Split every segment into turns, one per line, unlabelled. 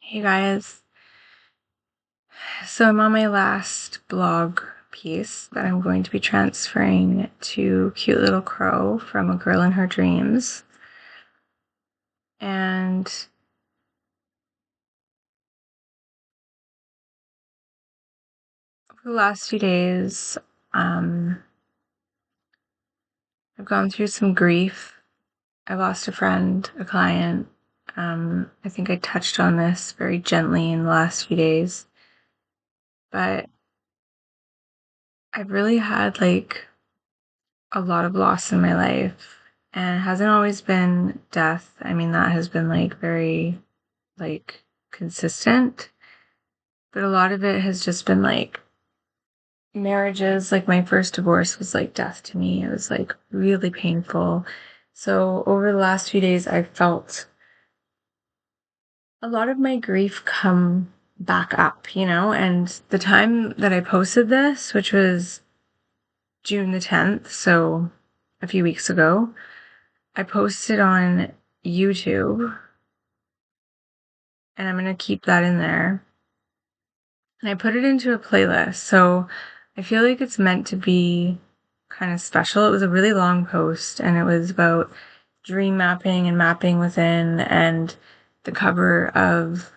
Hey guys, so I'm on my last blog piece that I'm going to be transferring to Cute Little Crow from A Girl in Her Dreams. And over the last few days, I've gone through some grief. I lost a friend, a client. I think I touched on this very gently in the last few days, but I've really had a lot of loss in my life, and it hasn't always been death. I mean, that has been very consistent, but a lot of it has just been marriages. Like my first divorce was like death to me. It was really painful. So over the last few days, I felt a lot of my grief come back up, and the time that I posted this, which was June the 10th, so a few weeks ago, I posted on YouTube, and I'm going to keep that in there. And I put it into a playlist, so I feel like it's meant to be kind of special. It was a really long post, and it was about dream mapping and mapping within, and the cover of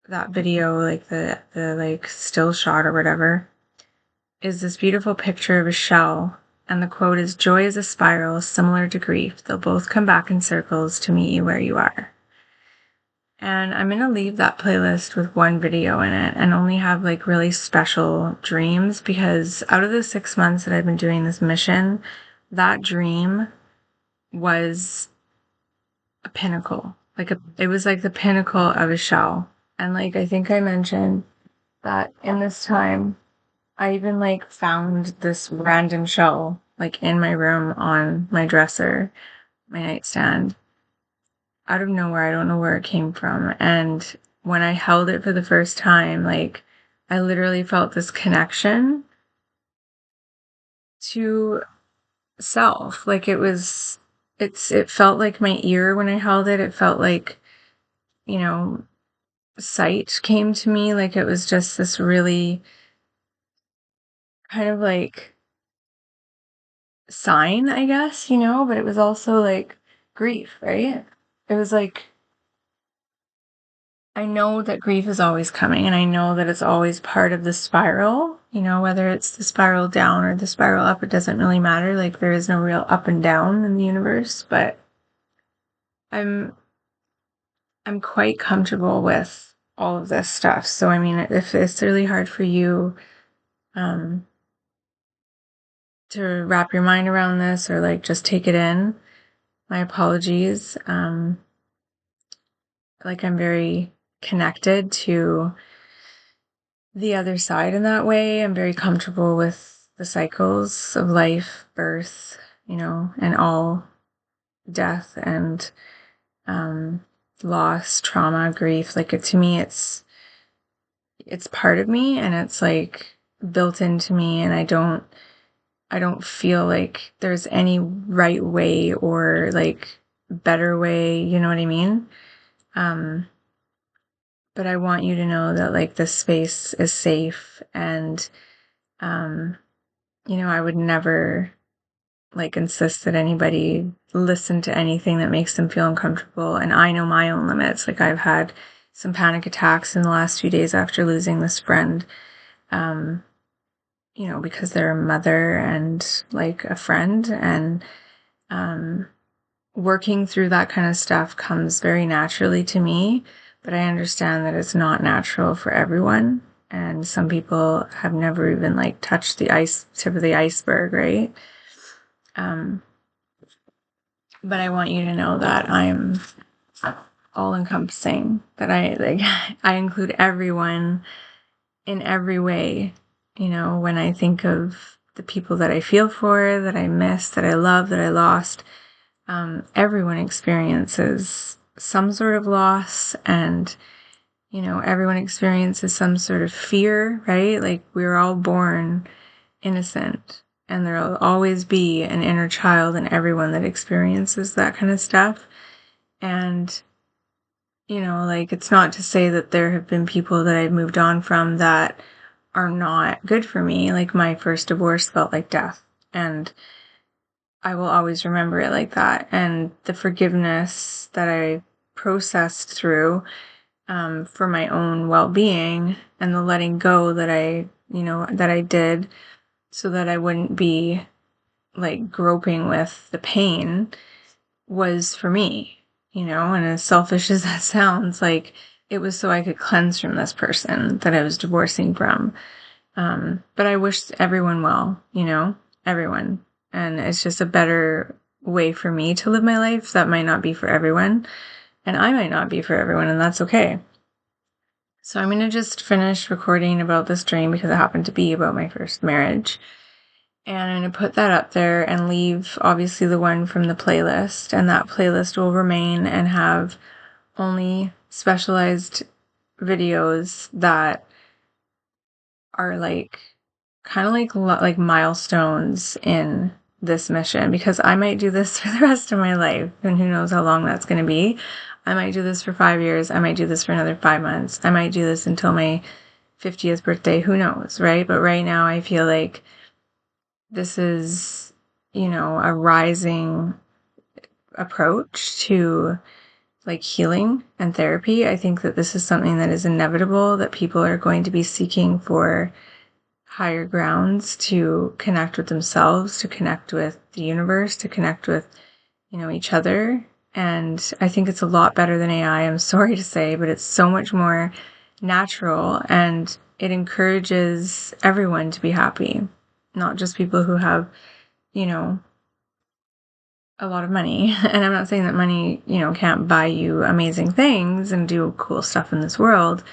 that video, the still shot or whatever, is this beautiful picture of a shell, and the quote is, "Joy is a spiral similar to grief. They'll both come back in circles to meet you where you are." And I'm going to leave that playlist with one video in it and only have really special dreams, because out of the 6 months that I've been doing this mission, that dream was a pinnacle. It was like the pinnacle of a shell. And I think I mentioned that in this time, I even found this random shell in my room on my dresser, my nightstand, out of nowhere. I don't know where it came from. And when I held it for the first time, I literally felt this connection to self. It felt like my ear when I held it. It felt you know, sight came to me. It was just this really kind of sign, I guess, but it was also grief, right? It was I know that grief is always coming, and I know that it's always part of the spiral, whether it's the spiral down or the spiral up, it doesn't really matter. There is no real up and down in the universe, but I'm quite comfortable with all of this stuff. So, I mean, if it's really hard for you, to wrap your mind around this or just take it in, my apologies. I'm very connected to the other side in that way. I'm very comfortable with the cycles of life, birth, and all death and loss, trauma, grief. To me, it's part of me, and it's built into me, and I don't feel like there's any right way or better way, you know what I mean? But I want you to know that this space is safe, and I would never insist that anybody listen to anything that makes them feel uncomfortable. And I know my own limits. I've had some panic attacks in the last few days after losing this friend, because they're a mother and a friend, and working through that kind of stuff comes very naturally to me, but I understand that it's not natural for everyone. And some people have never even touched the tip of the iceberg, right? But I want you to know that I'm all encompassing, that I include everyone in every way. When I think of the people that I feel for, that I miss, that I love, that I lost, everyone experiences some sort of loss, and everyone experiences some sort of fear, right? We're all born innocent, and there'll always be an inner child in everyone that experiences that kind of stuff. And you know, like, it's not to say that there have been people that I've moved on from that are not good for me. Like, my first divorce felt like death, and I will always remember it like that. And the forgiveness that I processed through for my own well-being, and the letting go that I did so that I wouldn't be like groping with the pain, was for me, and as selfish as that sounds, like, it was so I could cleanse from this person that I was divorcing from. But I wish everyone well, everyone. And it's just a better way for me to live my life. That might not be for everyone, and I might not be for everyone, and that's okay. So I'm going to just finish recording about this dream because it happened to be about my first marriage. And I'm going to put that up there and leave, obviously, the one from the playlist. And that playlist will remain and have only specialized videos that are like kind of like milestones in this mission, because I might do this for the rest of my life, and who knows how long that's going to be. I might do this for 5 years. I might do this for another 5 months. I might do this until my 50th birthday. Who knows, right? But right now I feel like this is, a rising approach to like healing and therapy. I think that this is something that is inevitable, that people are going to be seeking for higher grounds to connect with themselves, to connect with the universe, to connect with, each other. And I think it's a lot better than AI, I'm sorry to say, but it's so much more natural, and it encourages everyone to be happy, not just people who have, a lot of money. And I'm not saying that money, can't buy you amazing things and do cool stuff in this world.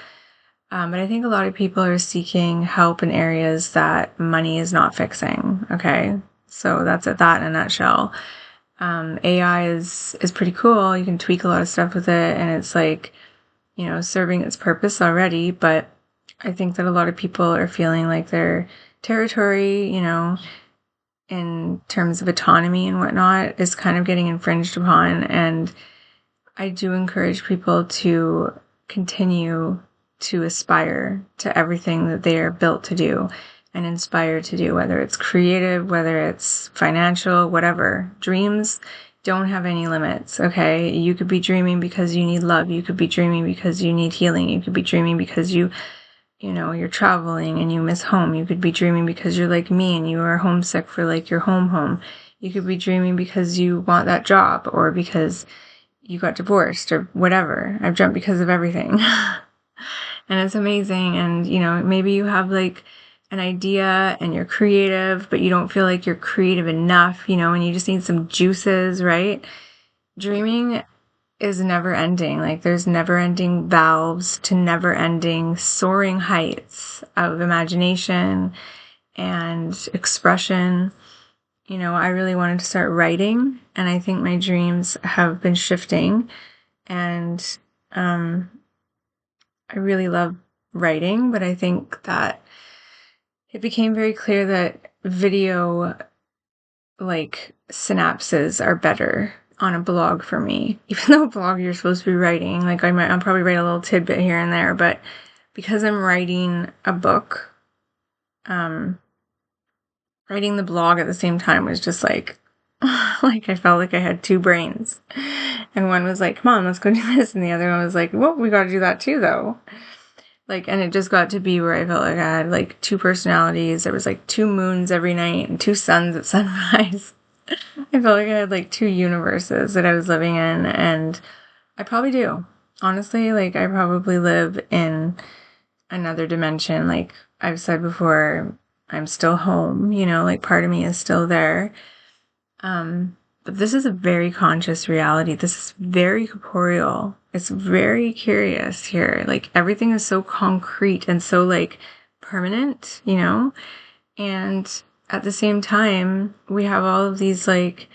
But I think a lot of people are seeking help in areas that money is not fixing. Okay. So that's that in a nutshell. AI is pretty cool. You can tweak a lot of stuff with it, and it's like, serving its purpose already. But I think that a lot of people are feeling like their territory, in terms of autonomy and whatnot, is kind of getting infringed upon. And I do encourage people to continue to aspire to everything that they are built to do and inspired to do, whether it's creative, whether it's financial, whatever. Dreams don't have any limits, okay? You could be dreaming because you need love. You could be dreaming because you need healing. You could be dreaming because you're traveling and you miss home. You could be dreaming because you're like me and you are homesick for like your home. You could be dreaming because you want that job, or because you got divorced, or whatever. I've dreamt because of everything. And it's amazing. And, maybe you have like an idea and you're creative, but you don't feel like you're creative enough, and you just need some juices, right? Dreaming is never ending. Like, there's never ending valves to never ending soaring heights of imagination and expression. I really wanted to start writing, and I think my dreams have been shifting, and I really love writing, but I think that it became very clear that video, like, synapses are better on a blog for me. Even though a blog you're supposed to be writing, like, I'll probably write a little tidbit here and there, but because I'm writing a book, writing the blog at the same time was just like, like, I felt like I had two brains. And one was like, come on, let's go do this. And the other one was like, well, we got to do that too, though. Like, and it just got to be where I felt like I had like two personalities. There was like two moons every night and two suns at sunrise. I felt like I had like two universes that I was living in. And I probably do. Honestly, like, I probably live in another dimension. Like I've said before, I'm still home, like part of me is still there. But this is a very conscious reality. This is very corporeal. It's very curious here. Like, everything is so concrete and so like permanent, and at the same time, we have all of these like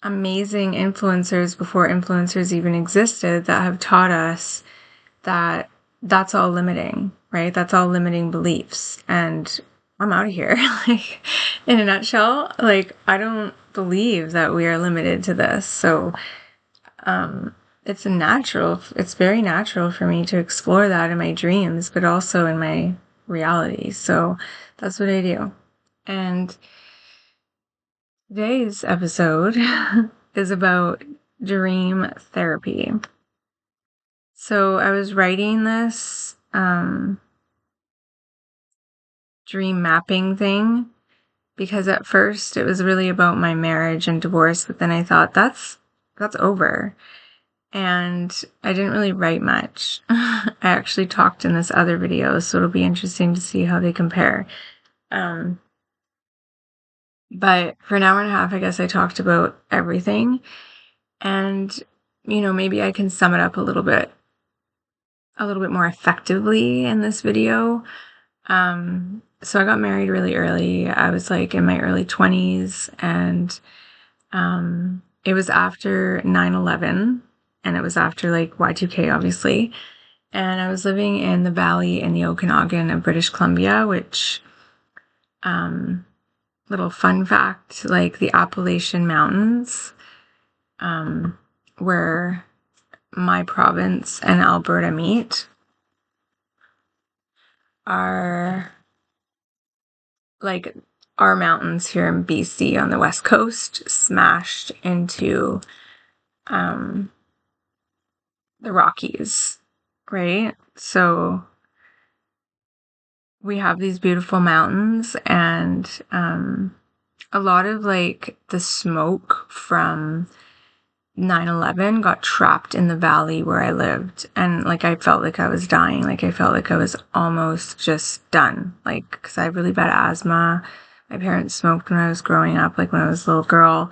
amazing influencers before influencers even existed that have taught us that that's all limiting, right? That's all limiting beliefs. And I'm out of here. Like, in a nutshell, like, I don't believe that we are limited to this. So, it's very natural for me to explore that in my dreams, but also in my reality. So that's what I do. And today's episode is about dream therapy. So I was writing this dream mapping thing because at first it was really about my marriage and divorce, but then I thought that's over. And I didn't really write much. I actually talked in this other video, so it'll be interesting to see how they compare. But for an hour and a half, I guess I talked about everything. And, maybe I can sum it up a little bit more effectively in this video. So I got married really early. I was like in my early 20s, and it was after 9/11, and it was after like Y2K, obviously. And I was living in the valley in the Okanagan of British Columbia, which, little fun fact, like the Appalachian Mountains, where my province and Alberta meet, are like our mountains here in BC on the west coast smashed into the Rockies, right? So we have these beautiful mountains, and a lot of like the smoke from 9/11 got trapped in the valley where I lived, and like I felt like I was dying. Like I felt like I was almost just done, like because I have really bad asthma. My parents smoked when I was growing up, like when I was a little girl.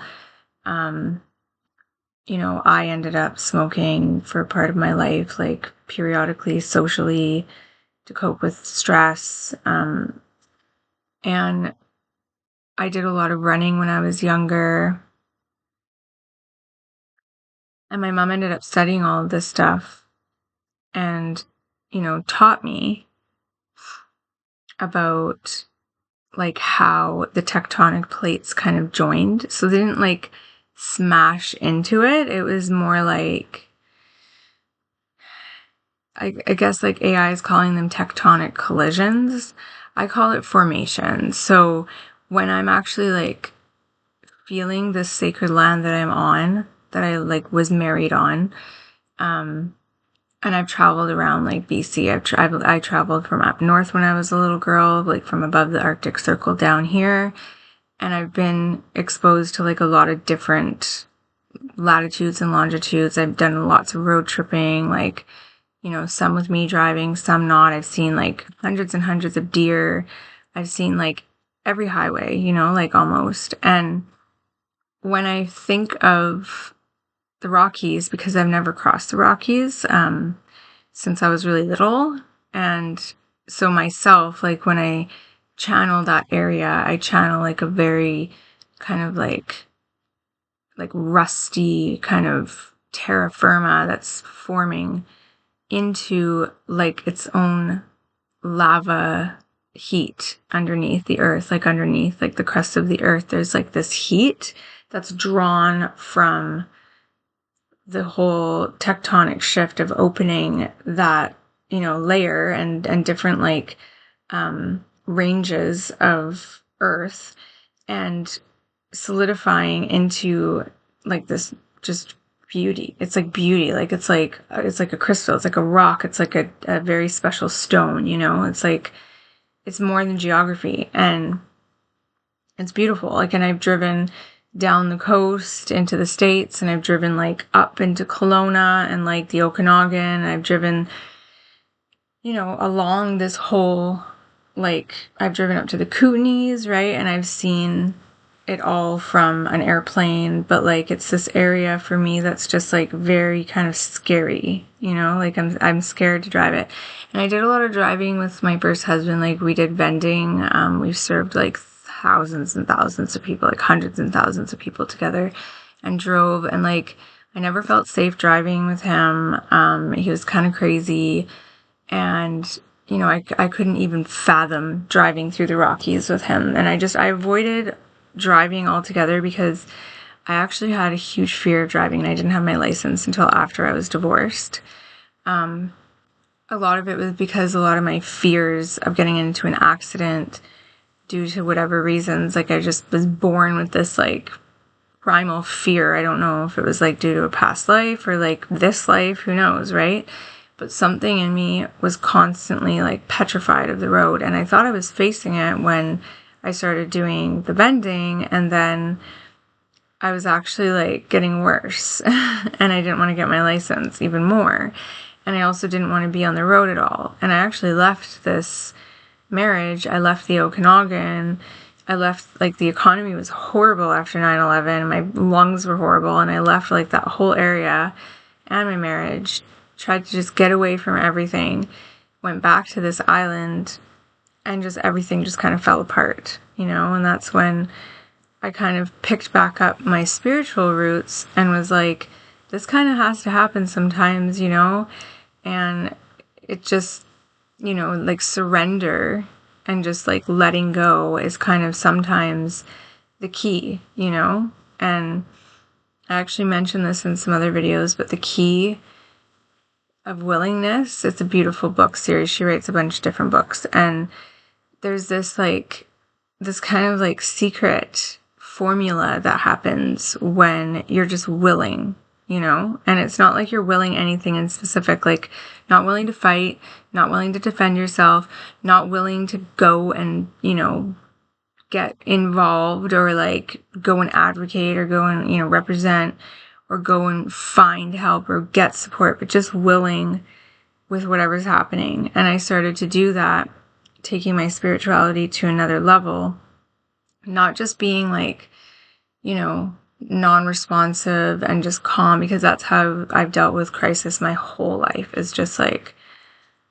I ended up smoking for part of my life, like periodically, socially, to cope with stress. And I did a lot of running when I was younger. And my mom ended up studying all of this stuff and, taught me about like how the tectonic plates kind of joined. So they didn't like smash into it. It was more like, I guess like AI is calling them tectonic collisions. I call it formations. So when I'm actually like feeling this sacred land that I'm on, that I like was married on, and I've traveled around like BC. I traveled from up north when I was a little girl, like from above the Arctic Circle down here. And I've been exposed to like a lot of different latitudes and longitudes. I've done lots of road tripping, like, some with me driving, some not. I've seen like hundreds and hundreds of deer. I've seen like every highway, like almost. And when I think of the Rockies, because I've never crossed the Rockies since I was really little, and so myself, like when I channel that area, I channel like a very kind of like rusty kind of terra firma that's forming into like its own lava heat underneath the earth, like underneath like the crust of the earth. There's like this heat that's drawn from the whole tectonic shift of opening that, layer and different like ranges of earth and solidifying into like this just beauty. It's like beauty. Like it's like a crystal. It's like a rock. It's like a very special stone, It's like, it's more than geography, and it's beautiful. Like, and I've driven down the coast into the States, and I've driven like up into Kelowna and like the Okanagan. I've driven, along this whole, like, I've driven up to the Kootenays, right? And I've seen it all from an airplane, but like it's this area for me that's just like very kind of scary, like I'm scared to drive it. And I did a lot of driving with my first husband. Like we did vending. We've served like thousands and thousands of people, like hundreds and thousands of people together, and drove. And like I never felt safe driving with him. He was kind of crazy, and I couldn't even fathom driving through the Rockies with him. And I avoided driving altogether because I actually had a huge fear of driving, and I didn't have my license until after I was divorced. A lot of it was because a lot of my fears of getting into an accident due to whatever reasons, like I just was born with this like primal fear. I don't know if it was like due to a past life or like this life, who knows, right? But something in me was constantly like petrified of the road, and I thought I was facing it when I started doing the bending, and then I was actually like getting worse and I didn't want to get my license even more. And I also didn't want to be on the road at all. And I actually left this marriage. I left the Okanagan. I left, like, the economy was horrible after 9/11. My lungs were horrible. And I left, like, that whole area and my marriage. Tried to just get away from everything. Went back to this island. And just everything just kind of fell apart, you know? And that's when I kind of picked back up my spiritual roots and was like, this kind of has to happen sometimes, you know? And it just, you know, like surrender and just like letting go is kind of sometimes the key, you know? And I actually mentioned this in some other videos, but the key of willingness, it's a beautiful book series. She writes a bunch of different books. And there's this kind of like secret formula that happens when you're just willing, you know? And it's not like you're willing anything in specific, like not willing to fight, not willing to defend yourself, not willing to go and, you know, get involved or like go and advocate or go and, you know, represent or go and find help or get support, but just willing with whatever's happening. And I started to do that, taking my spirituality to another level, not just being like, you know, non-responsive and just calm, because that's how I've dealt with crisis my whole life, is just like,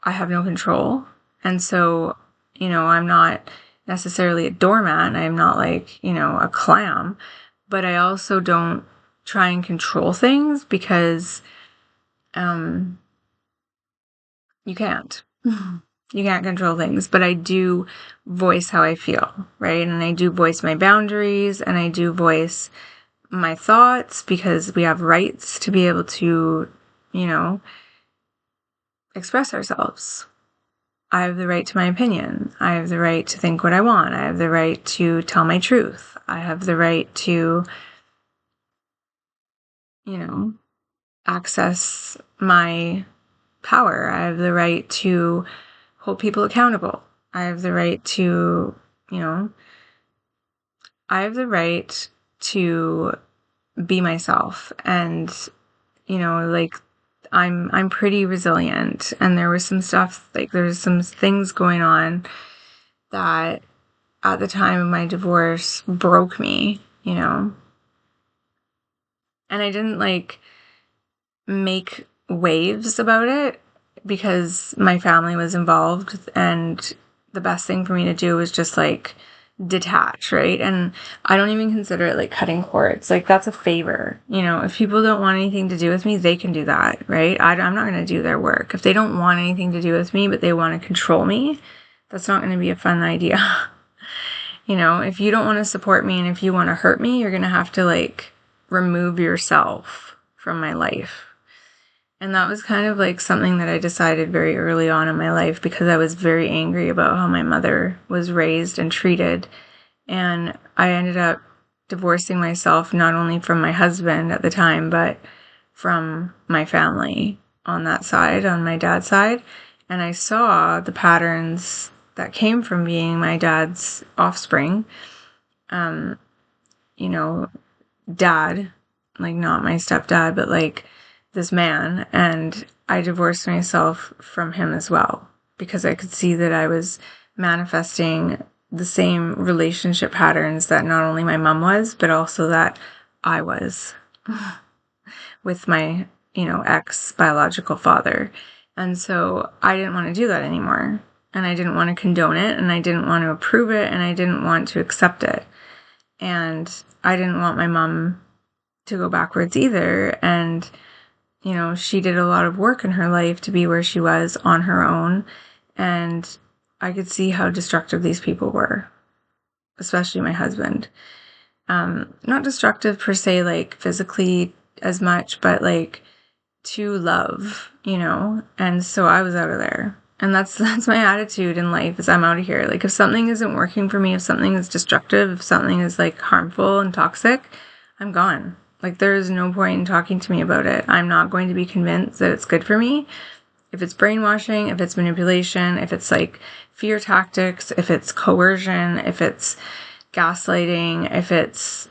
I have no control. And so, you know, I'm not necessarily a doormat. I'm not like, you know, a clam, but I also don't try and control things because, you can't. You can't control things, but I do voice how I feel, right? And I do voice my boundaries, and I do voice my thoughts, because we have rights to be able to, you know, express ourselves. I have the right to my opinion. I have the right to think what I want. I have the right to tell my truth. I have the right to, you know, access my power. I have the right to hold people accountable. I have the right to, you know, I have the right to be myself. And, you know, like, I'm pretty resilient. And there was some stuff, like, there's some things going on that at the time of my divorce broke me, you know. And I didn't like make waves about it because my family was involved, and the best thing for me to do was just like detach, right? And I don't even consider it like cutting cords. Like, that's a favor, you know. If people don't want anything to do with me, they can do that, right? I'm not going to do their work. If they don't want anything to do with me, but they want to control me, that's not going to be a fun idea. You know, if you don't want to support me and if you want to hurt me, you're going to have to like remove yourself from my life. And that was kind of like something that I decided very early on in my life, because I was very angry about how my mother was raised and treated. And I ended up divorcing myself, not only from my husband at the time, but from my family on that side, on my dad's side. And I saw the patterns that came from being my dad's offspring. You know, dad, like not my stepdad, but like this man. And I divorced myself from him as well, because I could see that I was manifesting the same relationship patterns that not only my mom was, but also that I was with my, you know, ex-biological father. And so I didn't want to do that anymore. And I didn't want to condone it, and I didn't want to approve it, and I didn't want to accept it. And I didn't want my mom to go backwards either. And, you know, she did a lot of work in her life to be where she was on her own. And I could see how destructive these people were, especially my husband. not destructive per se, like physically as much, but like to love, and so I was out of there. And that's my attitude in life, is I'm out of here. Like, if something isn't working for me, if something is destructive, if something is like harmful and toxic, I'm gone. Like, there is no point in talking to me about it. I'm not going to be convinced that it's good for me. If it's brainwashing, if it's manipulation, if it's like fear tactics, if it's coercion, if it's gaslighting, if it's,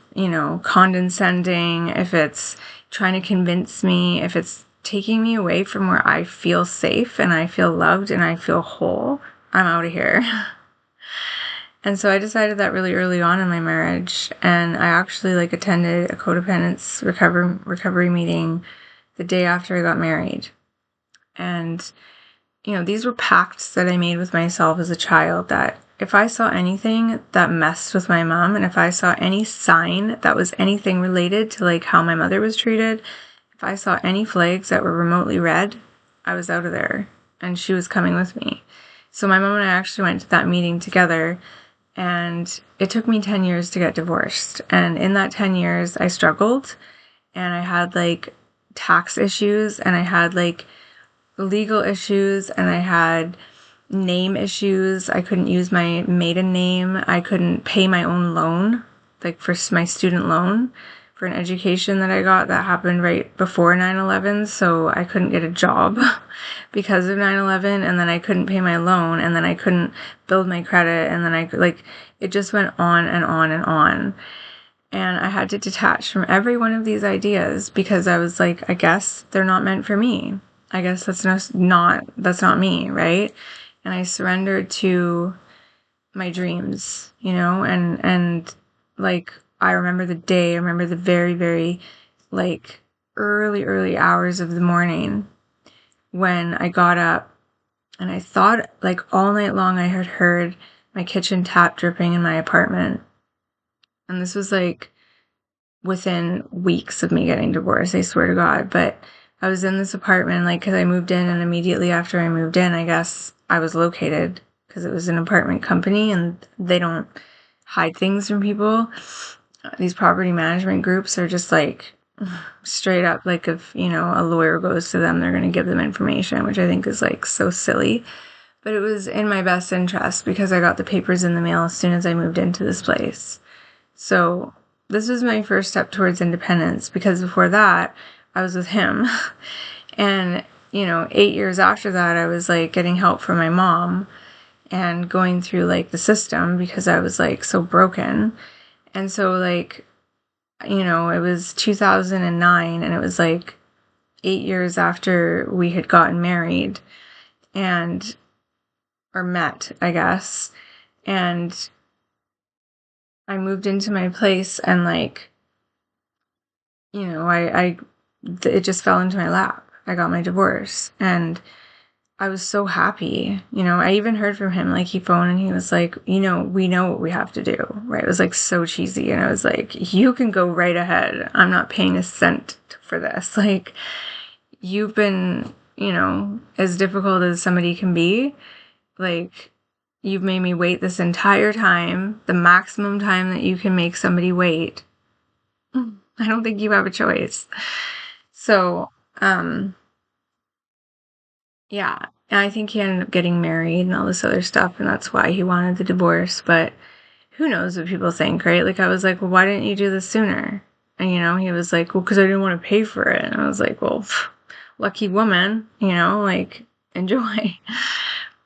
condescending, if it's trying to convince me, if it's taking me away from where I feel safe and I feel loved and I feel whole, I'm out of here. And so I decided that really early on in my marriage, and I actually attended a codependence recovery meeting the day after I got married. And these were pacts that I made with myself as a child, that if I saw anything that messed with my mom, and if I saw any sign that was anything related to how my mother was treated, if I saw any flags that were remotely red, I was out of there, and she was coming with me. So my mom and I actually went to that meeting together, and it took me 10 years to get divorced. And in that 10 years, I struggled, and I had tax issues, and I had legal issues, and I had name issues. I couldn't use my maiden name. I couldn't pay my own loan, for my student loan for an education that I got that happened right before 9/11. So I couldn't get a job because of 9/11, and then I couldn't pay my loan, and then I couldn't build my credit, and then it just went on and on and on. And I had to detach from every one of these ideas, because I was I guess they're not meant for me. I guess that's not me, right? And I surrendered to my dreams, and I remember the day, I remember the very, very early hours of the morning when I got up, and I thought all night long I had heard my kitchen tap dripping in my apartment. And this was within weeks of me getting divorced, I swear to God. But I was in this apartment, because I moved in, and immediately after I moved in, I guess I was located, because it was an apartment company, and they don't hide things from people. These property management groups are just straight up, if, a lawyer goes to them, they're going to give them information, which I think is so silly. But it was in my best interest, because I got the papers in the mail as soon as I moved into this place. So this was my first step towards independence, because before that, I was with him. And, 8 years after that, I was getting help from my mom and going through the system, because I was so broken. And so it was 2009, and it was 8 years after we had gotten married or met, I guess. And I moved into my place, and it just fell into my lap. I got my divorce, and I was so happy. I even heard from him, he phoned, and he was we know what we have to do, right? It was so cheesy, and I was you can go right ahead. I'm not paying a cent for this. You've been, as difficult as somebody can be. You've made me wait this entire time, the maximum time that you can make somebody wait. I don't think you have a choice. So, yeah. And I think he ended up getting married and all this other stuff, and that's why he wanted the divorce. But who knows what people think, right? I was well, why didn't you do this sooner? And, he was well, because I didn't want to pay for it. And I was well, lucky woman, enjoy.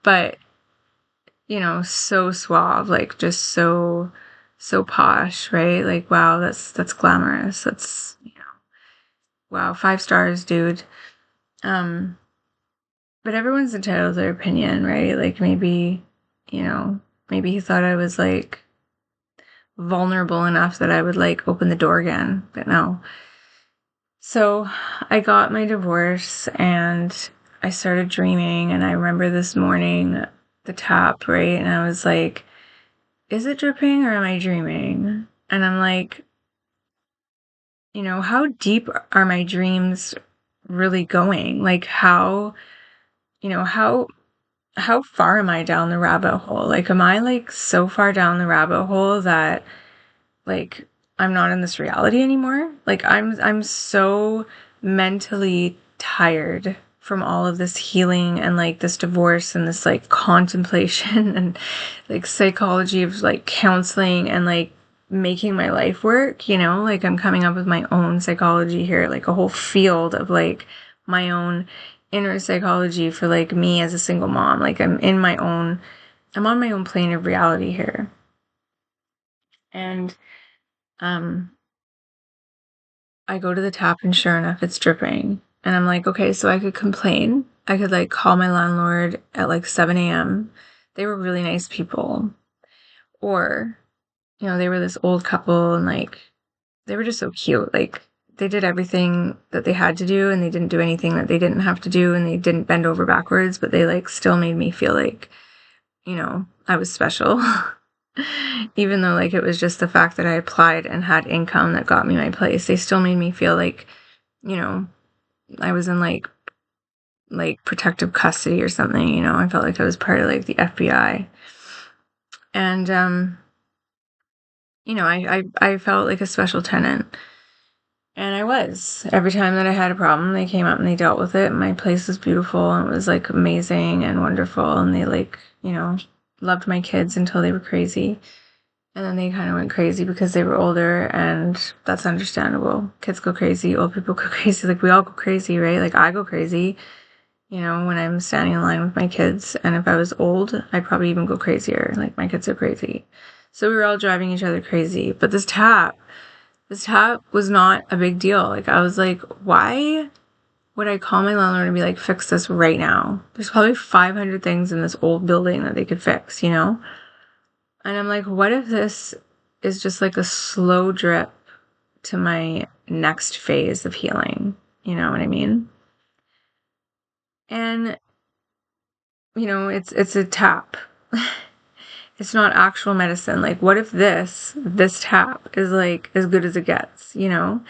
But, so suave, just so posh, right? Wow, that's glamorous. That's, wow, 5 stars, dude. But everyone's entitled to their opinion, right? Maybe, maybe he thought I was vulnerable enough that I would open the door again, but no. So I got my divorce, and I started dreaming, and I remember this morning, the tap, right? And I was is it dripping, or am I dreaming? And I'm how deep are my dreams really going? How far am I down the rabbit hole? Am I so far down the rabbit hole that I'm not in this reality anymore. Like I'm so mentally tired from all of this healing and like this divorce and this like contemplation and like psychology of like counseling and like making my life work, you know? Like I'm coming up with my own psychology here, like a whole field of like my own inner psychology for like me as a single mom. Like I'm on my own plane of reality here. And um I go to the tap and sure enough, it's dripping. And I'm like, okay, so I could complain. I could like call my landlord at like 7 a.m. They were really nice people. Or, you know, they were this old couple and like, they were just so cute. Like, they did everything that they had to do and they didn't do anything that they didn't have to do and they didn't bend over backwards, but they like still made me feel like, you know, I was special. Even though like it was just the fact that I applied and had income that got me my place, they still made me feel like, you know, I was in like protective custody or something, you know. I felt like I was part of like the FBI. And you know, I felt like a special tenant. And I was. Every time that I had a problem, they came up and they dealt with it. My place was beautiful and it was like amazing and wonderful, and they like, you know, loved my kids until they were crazy. And then they kind of went crazy because they were older, and that's understandable. Kids go crazy, old people go crazy, like we all go crazy, right? Like I go crazy, you know, when I'm standing in line with my kids, and if I was old, I'd probably even go crazier. Like my kids are crazy. So we were all driving each other crazy. But this tap was not a big deal. Like I was like, why would I call my landlord and be like, fix this right now? There's probably 500 things in this old building that they could fix, you know? And I'm like, what if this is just like a slow drip to my next phase of healing? You know what I mean? And, you know, it's a tap. It's not actual medicine. Like, what if this tap is like as good as it gets, you know?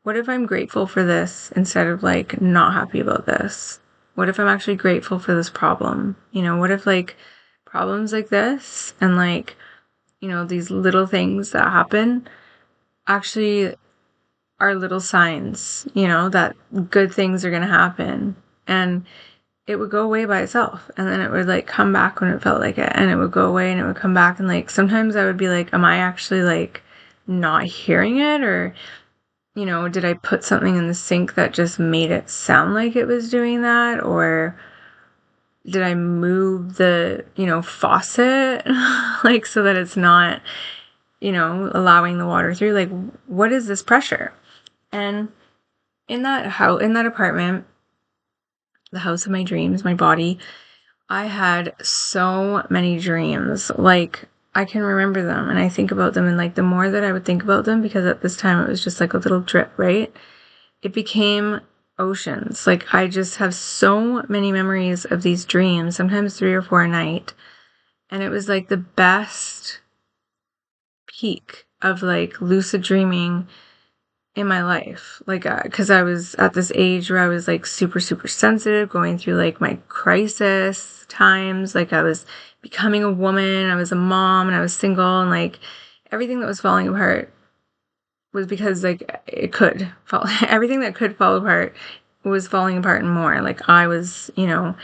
What if I'm grateful for this instead of like not happy about this? What if I'm actually grateful for this problem? You know, what if like problems like this and like, you know, these little things that happen actually are little signs, you know, that good things are going to happen. And it would go away by itself. And then it would like come back when it felt like it. And it would go away and it would come back. And like sometimes I would be like, am I actually like not hearing it? Or, you know, did I put something in the sink that just made it sound like it was doing that? Or did I move the, you know, faucet like so that it's not, you know, allowing the water through? Like, what is this pressure? And in that house, in that apartment, the house of my dreams, my body, I had so many dreams. Like, I can remember them and I think about them, and like the more that I would think about them, because at this time it was just like a little drip, right? It became oceans. Like, I just have so many memories of these dreams, sometimes 3 or 4 a night. And it was like the best peak of like lucid dreaming in my life. Like, because I was at this age where I was like super, super sensitive, going through like my crisis times. Like, I was becoming a woman, I was a mom, and I was single, and like everything that was falling apart was because like it could fall. Everything that could fall apart was falling apart and more. Like, I was, you know,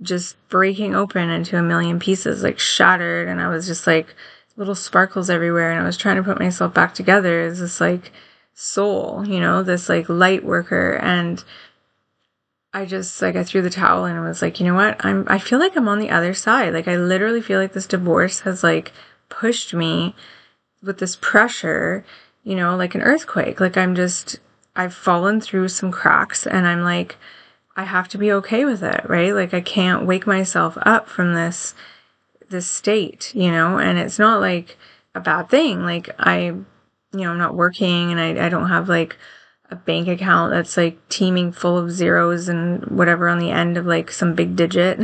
just breaking open into a million pieces, like shattered, and I was just like little sparkles everywhere, and I was trying to put myself back together as this like soul, you know, this like light worker. And I just like, I threw the towel in and was like, you know what, I feel like I'm on the other side. Like, I literally feel like this divorce has like pushed me with this pressure, you know, like an earthquake. Like, I've fallen through some cracks, and I'm like, I have to be okay with it, right? Like, I can't wake myself up from this state, you know. And it's not like a bad thing. Like, you know, I'm not working, and I don't have like a bank account that's like teeming full of zeros and whatever on the end of like some big digit.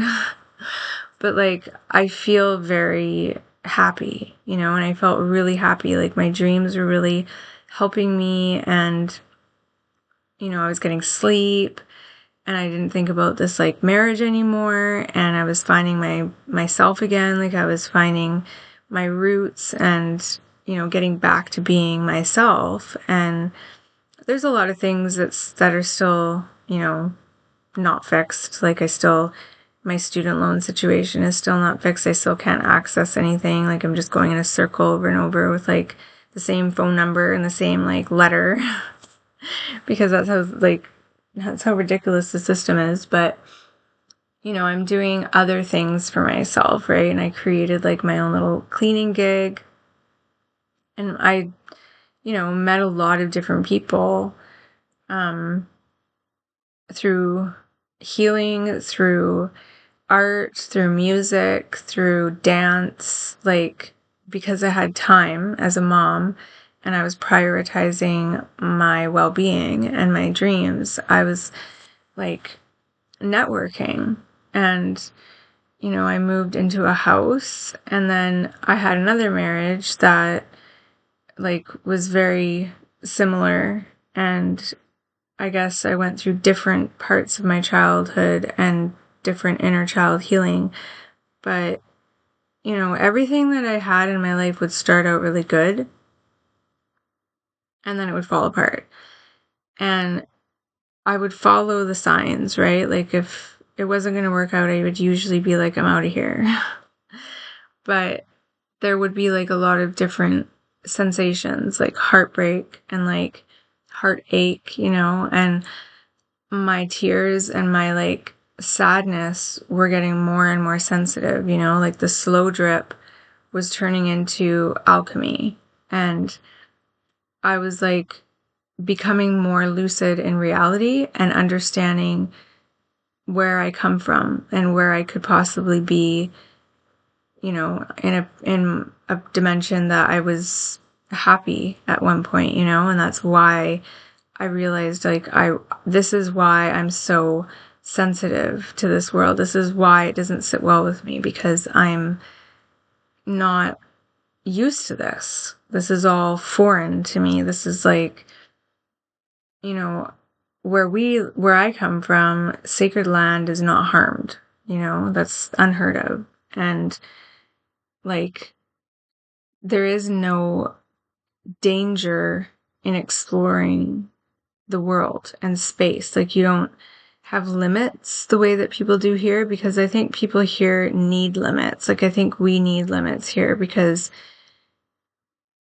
But like, I feel very happy, you know, and I felt really happy. Like, my dreams were really helping me, and, you know, I was getting sleep, and I didn't think about this like marriage anymore, and I was finding myself again. Like, I was finding my roots, and, getting back to being myself. And there's a lot of things that are still, not fixed. Like my student loan situation is still not fixed. I still can't access anything. Like I'm just going in a circle over and over with like the same phone number and the same like letter because that's how ridiculous the system is. But I'm doing other things for myself, right? And I created like my own little cleaning gig, and I met a lot of different people through healing, through art, through music, through dance, like because I had time as a mom and I was prioritizing my well-being and my dreams. I was like networking, and I moved into a house, and then I had another marriage that like was very similar, and I guess I went through different parts of my childhood and different inner child healing. But, everything that I had in my life would start out really good, and then it would fall apart. And I would follow the signs, right? Like if it wasn't going to work out, I would usually be like, I'm out of here. But there would be like a lot of different sensations, like heartbreak and like heartache, and my tears and my like sadness were getting more and more sensitive, like the slow drip was turning into alchemy, and I was like becoming more lucid in reality and understanding where I come from and where I could possibly be, in a dimension that I was happy at one point, and that's why I realized like this is why I'm so sensitive to this world. This is why it doesn't sit well with me, because I'm not used to this. This is all foreign to me. This is like, where I come from, sacred land is not harmed. That's unheard of. And like there is no danger in exploring the world and space. Like you don't have limits the way that people do here, because I think people here need limits. Like I think we need limits here because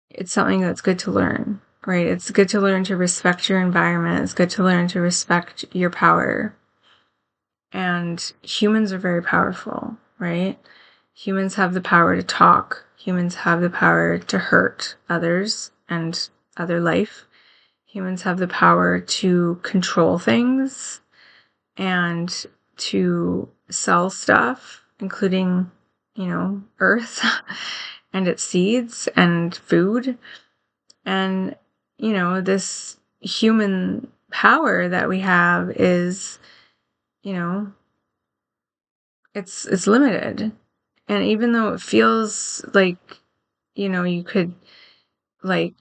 it's something that's good to learn, right? It's good to learn to respect your environment. It's good to learn to respect your power. And humans are very powerful, right? Humans have the power to talk. Humans have the power to hurt others and other life. Humans have the power to control things and to sell stuff, including, earth and its seeds and food. And, this human power that we have is, it's limited. And even though it feels like, you could like,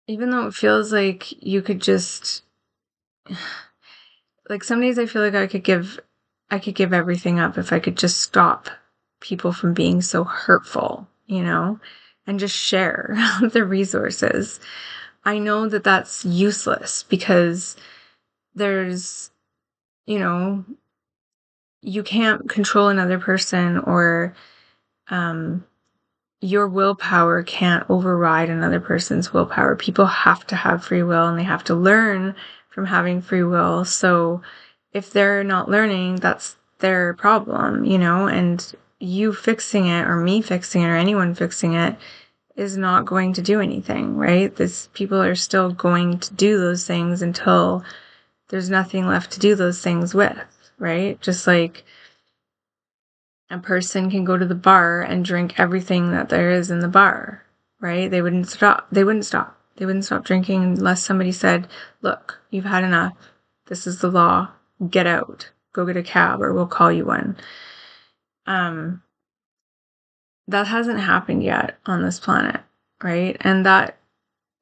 even though it feels like you could just, like some days I feel like I could give everything up if I could just stop people from being so hurtful, and just share the resources. I know that that's useless because there's, you can't control another person, or your willpower can't override another person's willpower. People have to have free will, and they have to learn from having free will. So if they're not learning, that's their problem, and you fixing it or me fixing it or anyone fixing it is not going to do anything, right? People are still going to do those things until there's nothing left to do those things with, right? Just like a person can go to the bar and drink everything that there is in the bar, right? They wouldn't stop drinking unless somebody said, look, you've had enough. This is the law. Get out. Go get a cab or we'll call you one. That hasn't happened yet on this planet, right? And that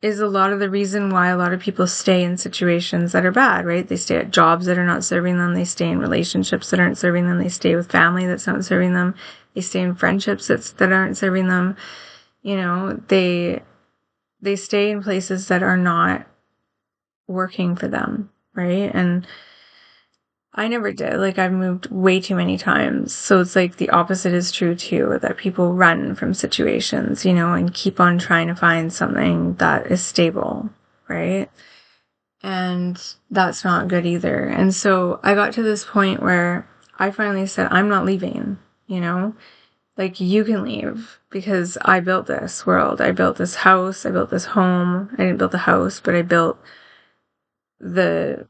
is a lot of the reason why a lot of people stay in situations that are bad, right? They stay at jobs that are not serving them. They stay in relationships that aren't serving them. They stay with family that's not serving them. They stay in friendships that aren't serving them. You know, they stay in places that are not working for them, right? And I never did. Like, I've moved way too many times. So it's like the opposite is true too, that people run from situations, you know, and keep on trying to find something that is stable, right? And that's not good either. And so I got to this point where I finally said, I'm not leaving, you know? Like, you can leave because I built this world. I built this house. I built this home. I didn't build the house, but I built the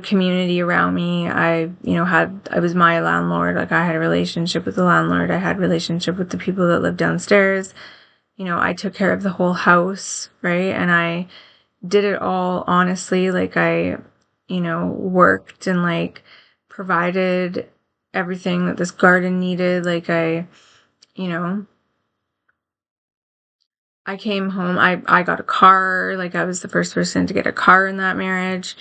community around me. I was my landlord. Like, I had a relationship with the landlord. I had a relationship with the people that lived downstairs. You know, I took care of the whole house, right? And I did it all honestly. Like, I, worked and like provided everything that this garden needed. Like, you know, I came home, I got a car. Like, I was the first person to get a car in that marriage.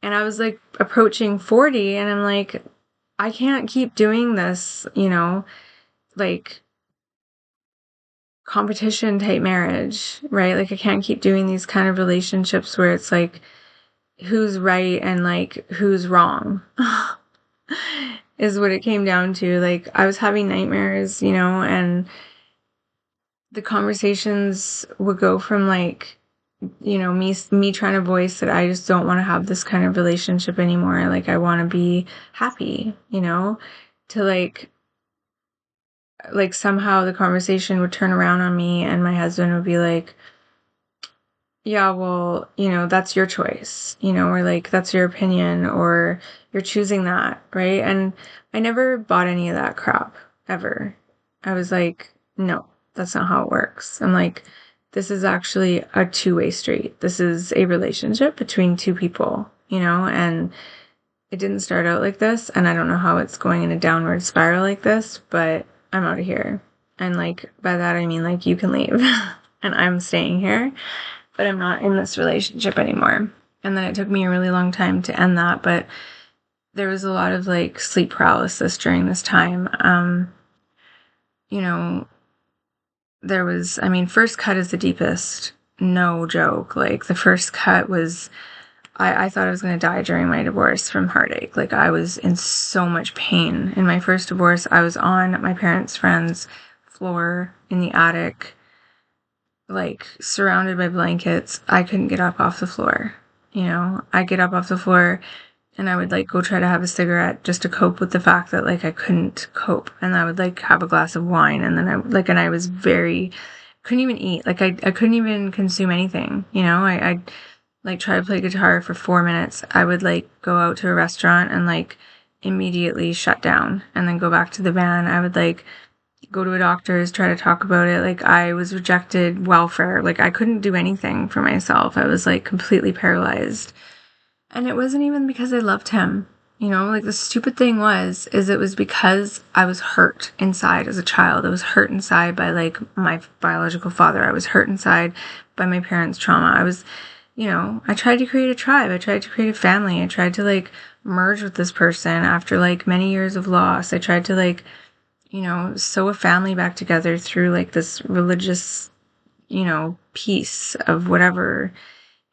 And I was like approaching 40 and I'm like, I can't keep doing this, like competition type marriage, right? Like, I can't keep doing these kind of relationships where it's like who's right and like who's wrong is what it came down to. Like, I was having nightmares, and the conversations would go from like, me trying to voice that I just don't want to have this kind of relationship anymore. Like, I want to be happy, to like somehow the conversation would turn around on me and my husband would be like, yeah, well, that's your choice, or like, that's your opinion, or you're choosing that, right? And I never bought any of that crap, ever. I was like, no, that's not how it works. I'm like, this is actually a two-way street. This is a relationship between two people, and it didn't start out like this, and I don't know how it's going in a downward spiral like this, but I'm out of here. And like, by that I mean, like, you can leave and I'm staying here, but I'm not in this relationship anymore. And then it took me a really long time to end that, but there was a lot of like sleep paralysis during this time. There was, first cut is the deepest, no joke. Like, the first cut was, I thought I was going to die during my divorce from heartache. Like, I was in so much pain. In my first divorce, I was on my parents' friend's floor in the attic, like, surrounded by blankets. I couldn't get up off the floor. I'd get up off the floor and I would like go try to have a cigarette just to cope with the fact that like I couldn't cope. And I would like have a glass of wine and then I was very, couldn't even eat. Like, I couldn't even consume anything. I'd like try to play guitar for 4 minutes. I would like go out to a restaurant and like immediately shut down and then go back to the van. I would like go to a doctor's, try to talk about it. Like, I was rejected welfare. Like, I couldn't do anything for myself. I was like completely paralyzed. And it wasn't even because I loved him. Like, the stupid thing is it was because I was hurt inside as a child. I was hurt inside by like my biological father. I was hurt inside by my parents' trauma. I was, I tried to create a tribe. I tried to create a family. I tried to like merge with this person after like many years of loss. I tried to like, sew a family back together through like this religious, piece of whatever.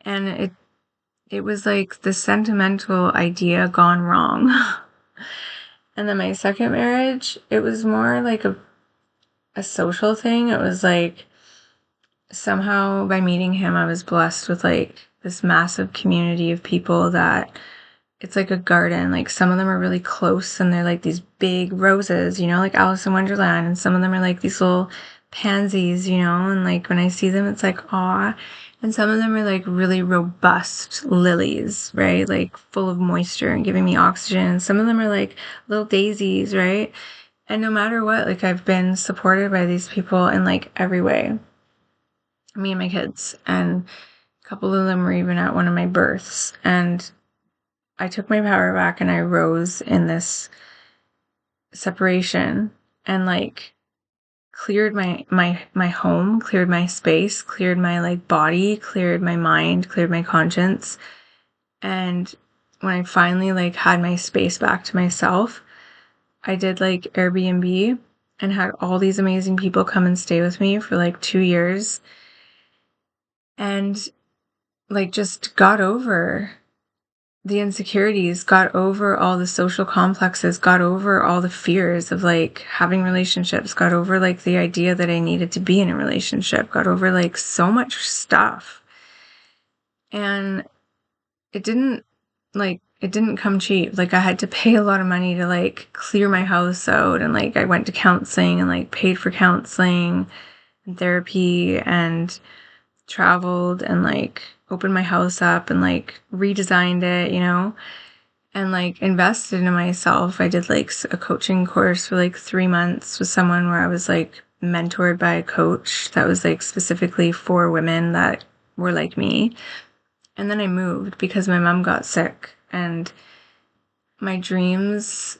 And it was like the sentimental idea gone wrong. And then my second marriage, it was more like a social thing. It was like somehow by meeting him, I was blessed with like this massive community of people that it's like a garden. Like, some of them are really close and they're like these big roses, like Alice in Wonderland. And some of them are like these little pansies, and like when I see them, it's like, aw. And some of them are like really robust lilies, right? Like full of moisture and giving me oxygen. And some of them are like little daisies, right? And no matter what, like, I've been supported by these people in like every way. Me and my kids. And a couple of them were even at one of my births. And I took my power back and I rose in this separation and like cleared my home, cleared my space, cleared my like body, cleared my mind, cleared my conscience. And when I finally like had my space back to myself, I did like Airbnb and had all these amazing people come and stay with me for like 2 years, and like just got over the insecurities, got over all the social complexes, got over all the fears of like having relationships, got over like the idea that I needed to be in a relationship, got over like so much stuff. And it didn't come cheap. Like I had to pay a lot of money to like clear my house out, and like I went to counseling and like paid for counseling and therapy and traveled and like opened my house up and like redesigned it, and like invested in myself. I did like a coaching course for like 3 months with someone where I was like mentored by a coach that was like specifically for women that were like me. And then I moved because my mom got sick, and my dreams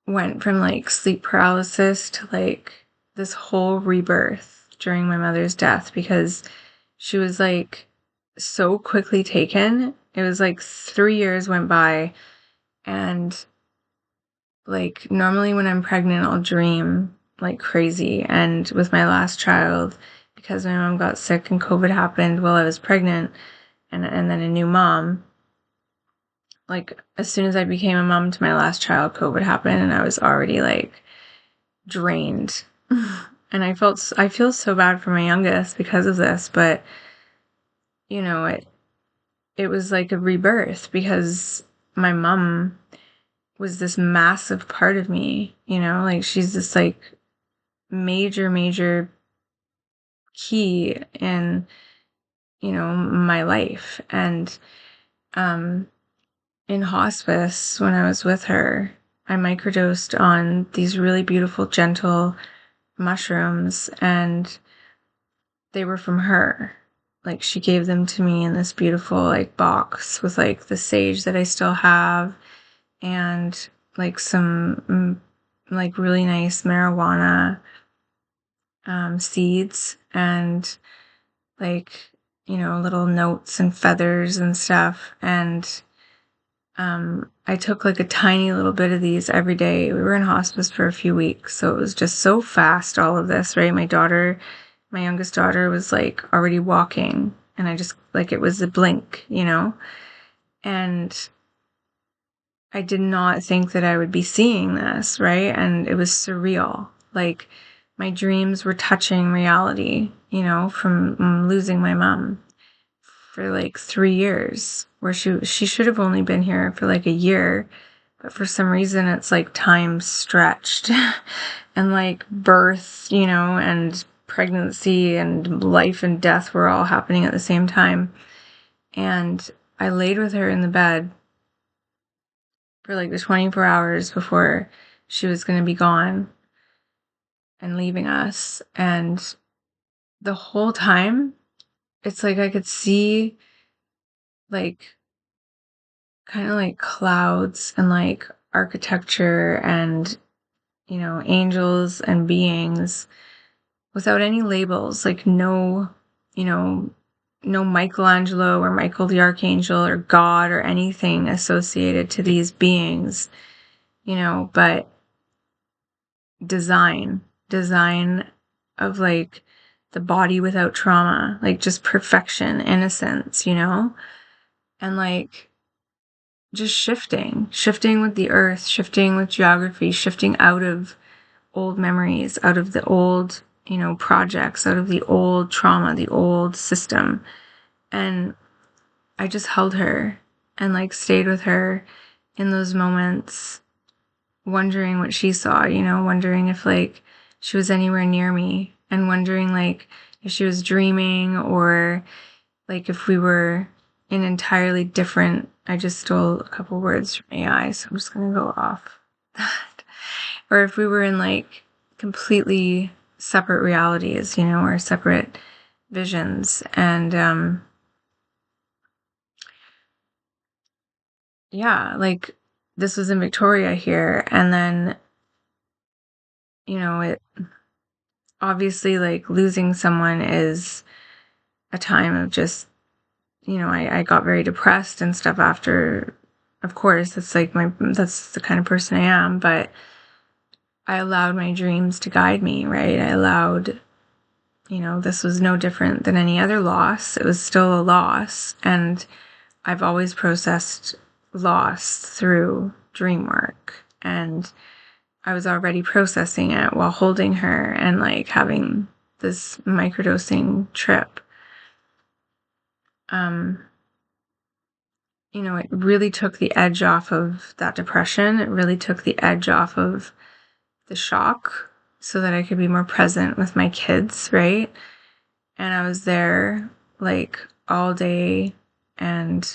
went from like sleep paralysis to like this whole rebirth during my mother's death, because she was like so quickly taken. It was like 3 years went by, and like normally when I'm pregnant, I'll dream like crazy. And with my last child, because my mom got sick and COVID happened while I was pregnant, and then a new mom, like as soon as I became a mom to my last child, COVID happened, and I was already like drained. And I feel so bad for my youngest because of this, but it was like a rebirth, because my mom was this massive part of me, like she's this like major key in, my life. And in hospice, when I was with her, I microdosed on these really beautiful, gentle mushrooms, and they were from her. Like she gave them to me in this beautiful like box with like the sage that I still have, and like some like really nice marijuana seeds, and like little notes and feathers and stuff. And I took like a tiny little bit of these every day. We were in hospice for a few weeks, so it was just so fast, all of this, right? My youngest daughter was like already walking, and I just like, it was a blink, and I did not think that I would be seeing this, right? And it was surreal. Like my dreams were touching reality, from losing my mom for like 3 years, where she should have only been here for like a year, but for some reason it's like time stretched. And like birth, and pregnancy and life and death were all happening at the same time. And I laid with her in the bed for like the 24 hours before she was going to be gone and leaving us. And the whole time, it's like I could see like kind of like clouds and like architecture and, angels and beings without any labels, like no, no Michelangelo or Michael the Archangel or God or anything associated to these beings, but design of like the body without trauma, like just perfection, innocence, and like just shifting with the earth, shifting with geography, shifting out of old memories, out of the old, projects, out of the old trauma, the old system. And I just held her and like stayed with her in those moments, wondering what she saw, wondering if like she was anywhere near me, and wondering like if she was dreaming, or like if we were in entirely different. I just stole a couple words from AI, so I'm just gonna go off that. Or if we were in like completely separate realities, or separate visions. And yeah, like this was in Victoria here, and then it obviously, like losing someone is a time of just, I got very depressed and stuff after. Of course, that's like that's the kind of person I am, but I allowed my dreams to guide me, right? I allowed, this was no different than any other loss. It was still a loss. And I've always processed loss through Dreamwork. And I was already processing it while holding her and like having this microdosing trip. It really took the edge off of that depression. It really took the edge off of the shock so that I could be more present with my kids, right? And I was there like all day, and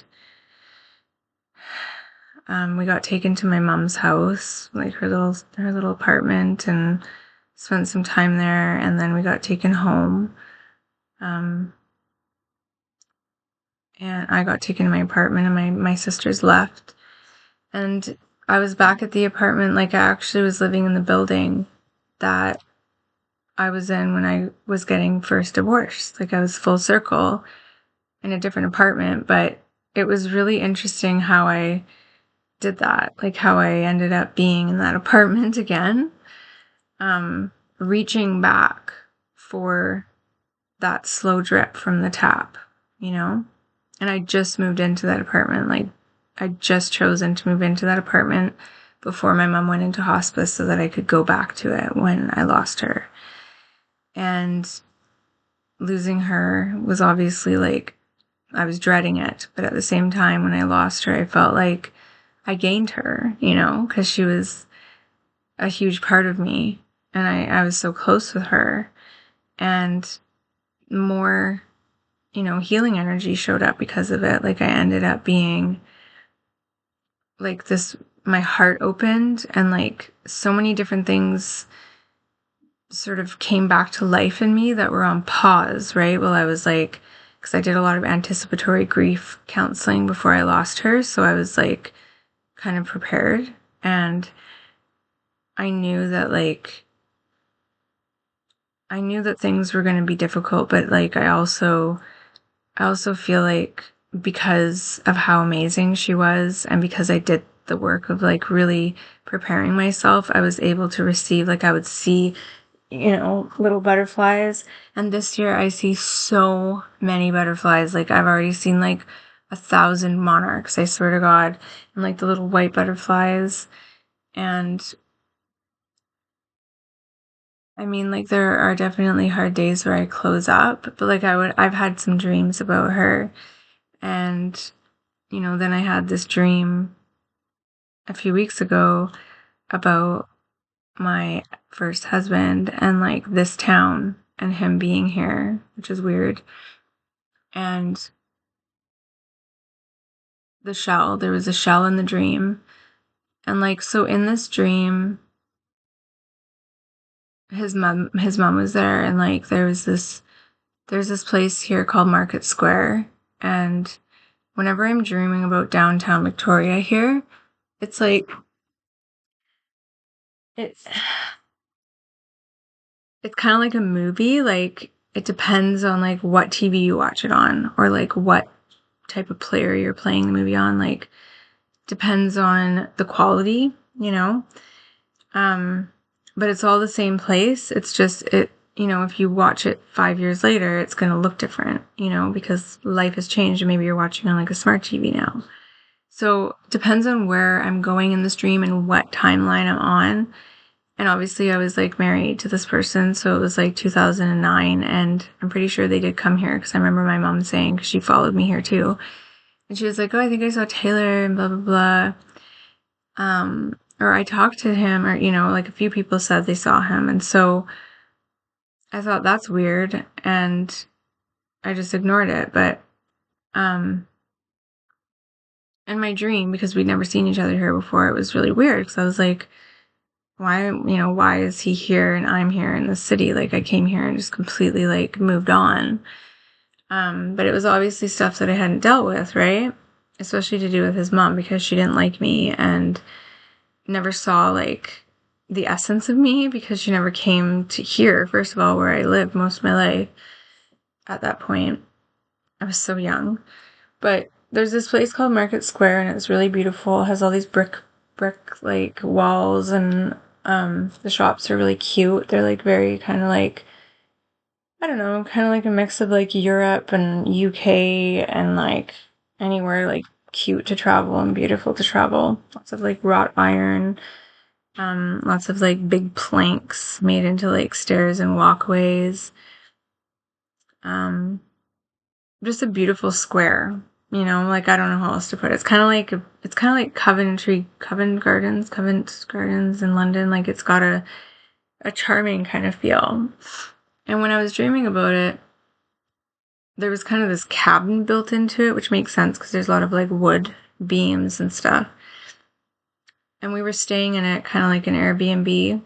we got taken to my mom's house, like her little apartment, and spent some time there, and then we got taken home. And I got taken to my apartment, and my sisters left. And I was back at the apartment, like I actually was living in the building that I was in when I was getting first divorced. Like I was full circle in a different apartment, but it was really interesting how I did that, like how I ended up being in that apartment again, reaching back for that slow drip from the tap, And I just moved into that apartment. Like I just chosen to move into that apartment before my mom went into hospice so that I could go back to it when I lost her. And losing her was obviously like, I was dreading it. But at the same time, when I lost her, I felt like I gained her, because she was a huge part of me. And I was so close with her. And more, healing energy showed up because of it. Like I ended up being like this, my heart opened, and like so many different things sort of came back to life in me that were on pause, right? Well, I was like, because I did a lot of anticipatory grief counseling before I lost her. So I was like kind of prepared, and I knew that things were going to be difficult, but like I also feel like because of how amazing she was, and because I did the work of like really preparing myself, I was able to receive, like I would see, little butterflies. And this year I see so many butterflies. Like I've already seen like 1,000 monarchs, I swear to God, and like the little white butterflies. And I mean, like there are definitely hard days where I close up, but like I've had some dreams about her. And, then I had this dream a few weeks ago about my first husband and like this town and him being here, which is weird. And there was a shell in the dream. And like, so in this dream, his mom was there, and like there's this place here called Market Square. And whenever I'm dreaming about downtown Victoria here, it's like it's kind of like a movie. Like it depends on like what TV you watch it on, or like what type of player you're playing the movie on. Like depends on the quality, but it's all the same place. It's just if you watch it 5 years later, it's going to look different, because life has changed, and maybe you're watching on like a smart TV now. So depends on where I'm going in the stream and what timeline I'm on. And obviously I was like married to this person, so it was like 2009, and I'm pretty sure they did come here, because I remember my mom saying, because she followed me here too, and she was like, oh, I think I saw Taylor and blah blah blah, or I talked to him, or like a few people said they saw him. And so I thought that's weird, and I just ignored it. But in my dream, because we'd never seen each other here before, it was really weird, because I was like, why is he here and I'm here in the city? Like I came here and just completely like moved on. But it was obviously stuff that I hadn't dealt with, right? Especially to do with his mom, because she didn't like me and never saw like the essence of me, because she never came to here, first of all, where I lived most of my life. At that point, I was so young. But there's this place called Market Square, and it's really beautiful. It has all these brick like walls, and The shops are really cute. They're like very kind of like, I don't know, kind of like a mix of like Europe and UK and like anywhere like cute to travel and beautiful to travel. Lots of like wrought iron, lots of like big planks made into like stairs and walkways. Just a beautiful square, you know, like I don't know how else to put it. It's kind of like Covent Gardens in London. Like it's got a charming kind of feel. And when I was dreaming about it, there was kind of this cabin built into it, which makes sense because there's a lot of like wood beams and stuff. And we were staying in it kind of like an Airbnb.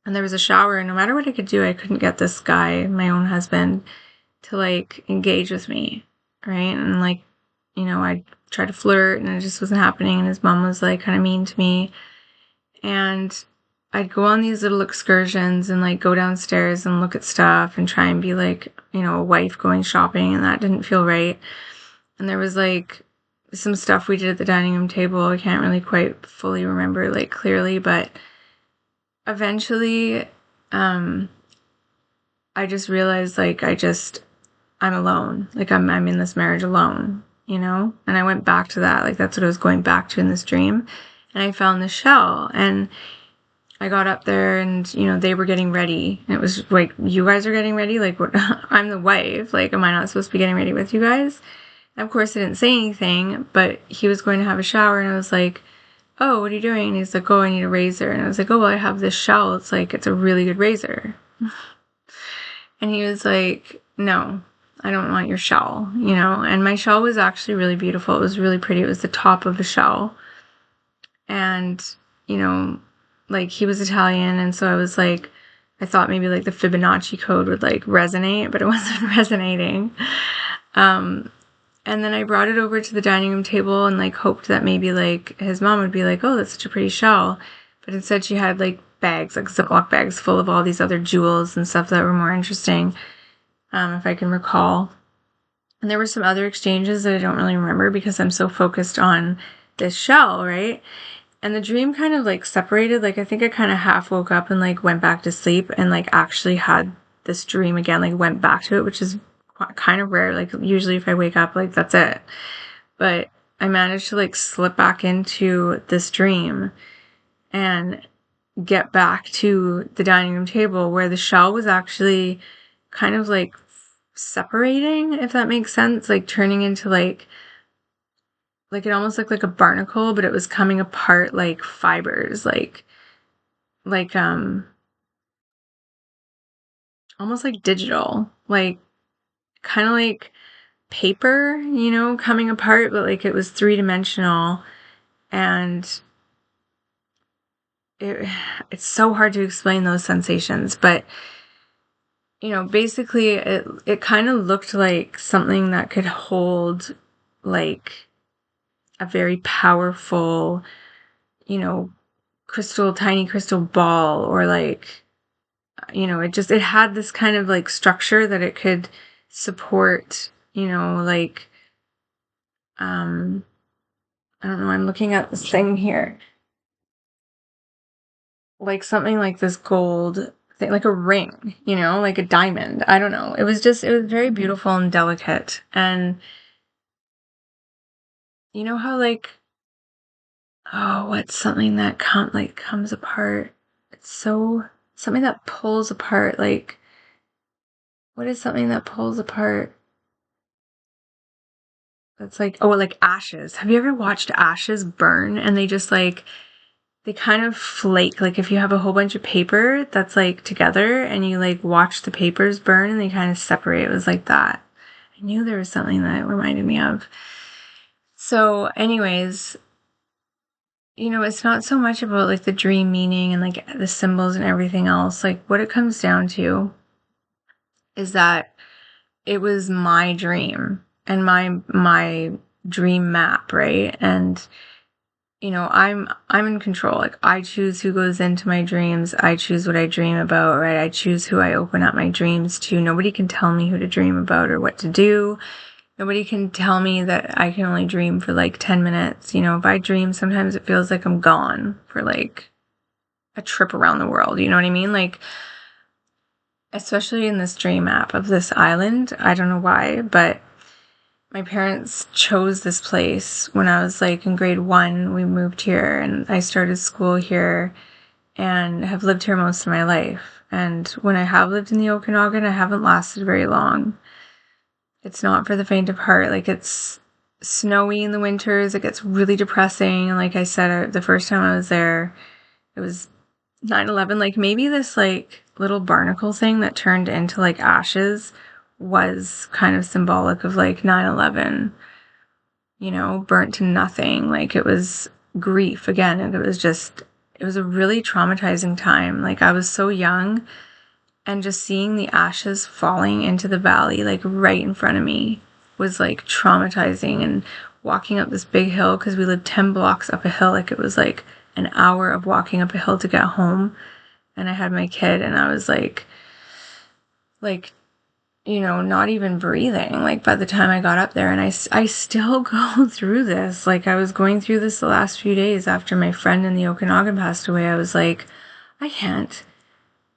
And there was a shower, and no matter what I could do, I couldn't get this guy, my own husband, to like engage with me, right? And like, you know, I tried to flirt and it just wasn't happening. And his mom was like kind of mean to me. And I'd go on these little excursions and like go downstairs and look at stuff and try and be like, you know, a wife going shopping, and that didn't feel right. And there was like some stuff we did at the dining room table. I can't really quite fully remember like clearly, but eventually I just realized like I'm alone. Like I'm in this marriage alone, you know? And I went back to that. Like that's what I was going back to in this dream. And I found the shell, and I got up there, and, you know, they were getting ready. And it was like, you guys are getting ready? Like, what? I'm the wife. Like, am I not supposed to be getting ready with you guys? And of course, I didn't say anything, but he was going to have a shower, and I was like, oh, what are you doing? And he's like, oh, I need a razor. And I was like, oh, well, I have this shell. It's like, it's a really good razor. And he was like, no, I don't want your shell, you know? And my shell was actually really beautiful. It was really pretty. It was the top of a shell. And, you know, like he was Italian, and so I was like, I thought maybe like the Fibonacci code would like resonate, but it wasn't resonating. And then I brought it over to the dining room table and like hoped that maybe like his mom would be like, oh, that's such a pretty shell. But instead she had like bags, like Ziploc bags full of all these other jewels and stuff that were more interesting, if I can recall. And there were some other exchanges that I don't really remember because I'm so focused on this shell, right? And the dream kind of like separated. Like I think I kind of half woke up and like went back to sleep and like actually had this dream again, like went back to it, which is kind of rare. Like usually if I wake up, like that's it. But I managed to like slip back into this dream and get back to the dining room table where the shell was actually kind of like separating, if that makes sense, like turning into like it almost looked like a barnacle, but it was coming apart like fibers, like almost like digital, like kind of like paper, you know, coming apart, but like it was three-dimensional. And it's so hard to explain those sensations, but you know, basically it kind of looked like something that could hold like a very powerful, you know, tiny crystal ball, or like, you know, it had this kind of like structure that it could support, you know, like, I don't know, I'm looking at this thing here, like something like this gold thing, like a ring, you know, like a diamond. I don't know. It was very beautiful and delicate. And you know how like, oh, what's something that comes apart? It's so, something that pulls apart, like, what is something that pulls apart? That's like, oh, like ashes. Have you ever watched ashes burn and they just like, they kind of flake? Like if you have a whole bunch of paper that's like together and you like watch the papers burn and they kind of separate. It was like that. I knew there was something that it reminded me of. So anyways, you know, it's not so much about like the dream meaning and like the symbols and everything else. Like what it comes down to is that it was my dream and my dream map, right? And you know, I'm in control. Like I choose who goes into my dreams. I choose what I dream about, right? I choose who I open up my dreams to. Nobody can tell me who to dream about or what to do. Nobody can tell me that I can only dream for like 10 minutes. You know, if I dream, sometimes it feels like I'm gone for like a trip around the world, you know what I mean? Like, especially in this dream app of this island, I don't know why, but my parents chose this place when I was like in grade 1. We moved here and I started school here and have lived here most of my life. And when I have lived in the Okanagan, I haven't lasted very long. It's not for the faint of heart. Like, it's snowy in the winters. It gets really depressing. And like I said, the first time I was there, it was 9/11. Like, maybe this like little barnacle thing that turned into like ashes was kind of symbolic of like 9/11, you know, burnt to nothing. Like, it was grief again. And it was a really traumatizing time. Like, I was so young, and just seeing the ashes falling into the valley, like right in front of me, was like traumatizing. And walking up this big hill, because we lived 10 blocks up a hill, like it was like an hour of walking up a hill to get home. And I had my kid, and I was like, you know, not even breathing, like by the time I got up there. And I still go through this. Like, I was going through this the last few days after my friend in the Okanagan passed away. I was like, I can't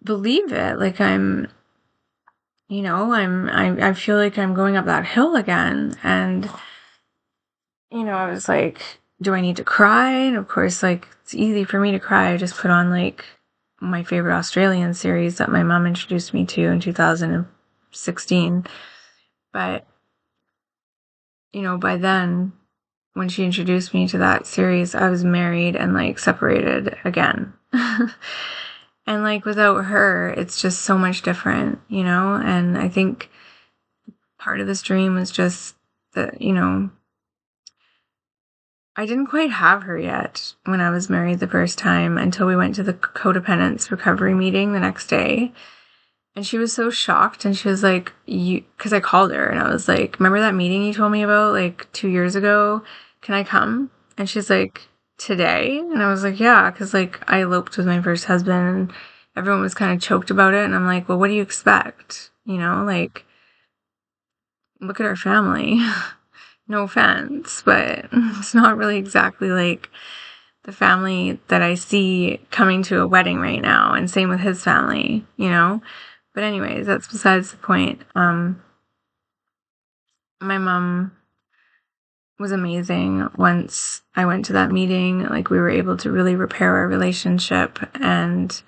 believe it. Like, you know, I feel like I'm going up that hill again. And, you know, I was like, do I need to cry? And of course, like, it's easy for me to cry. I just put on like my favorite Australian series that my mom introduced me to in 2016. But, you know, by then, when she introduced me to that series, I was married and like separated again. And like, without her, it's just so much different, you know? And I think part of this dream was just that, you know, I didn't quite have her yet when I was married the first time, until we went to the codependence recovery meeting the next day. And she was so shocked, and she was like, because I called her and I was like, remember that meeting you told me about like 2 years ago? Can I come? And she's like, today? And I was like, yeah, because like I eloped with my first husband and everyone was kind of choked about it. And I'm like, well, what do you expect? You know, like, look at our family. No offense, but it's not really exactly like the family that I see coming to a wedding right now. And same with his family, you know? But anyways, that's besides the point. My mom was amazing. Once I went to that meeting, like, we were able to really repair our relationship, and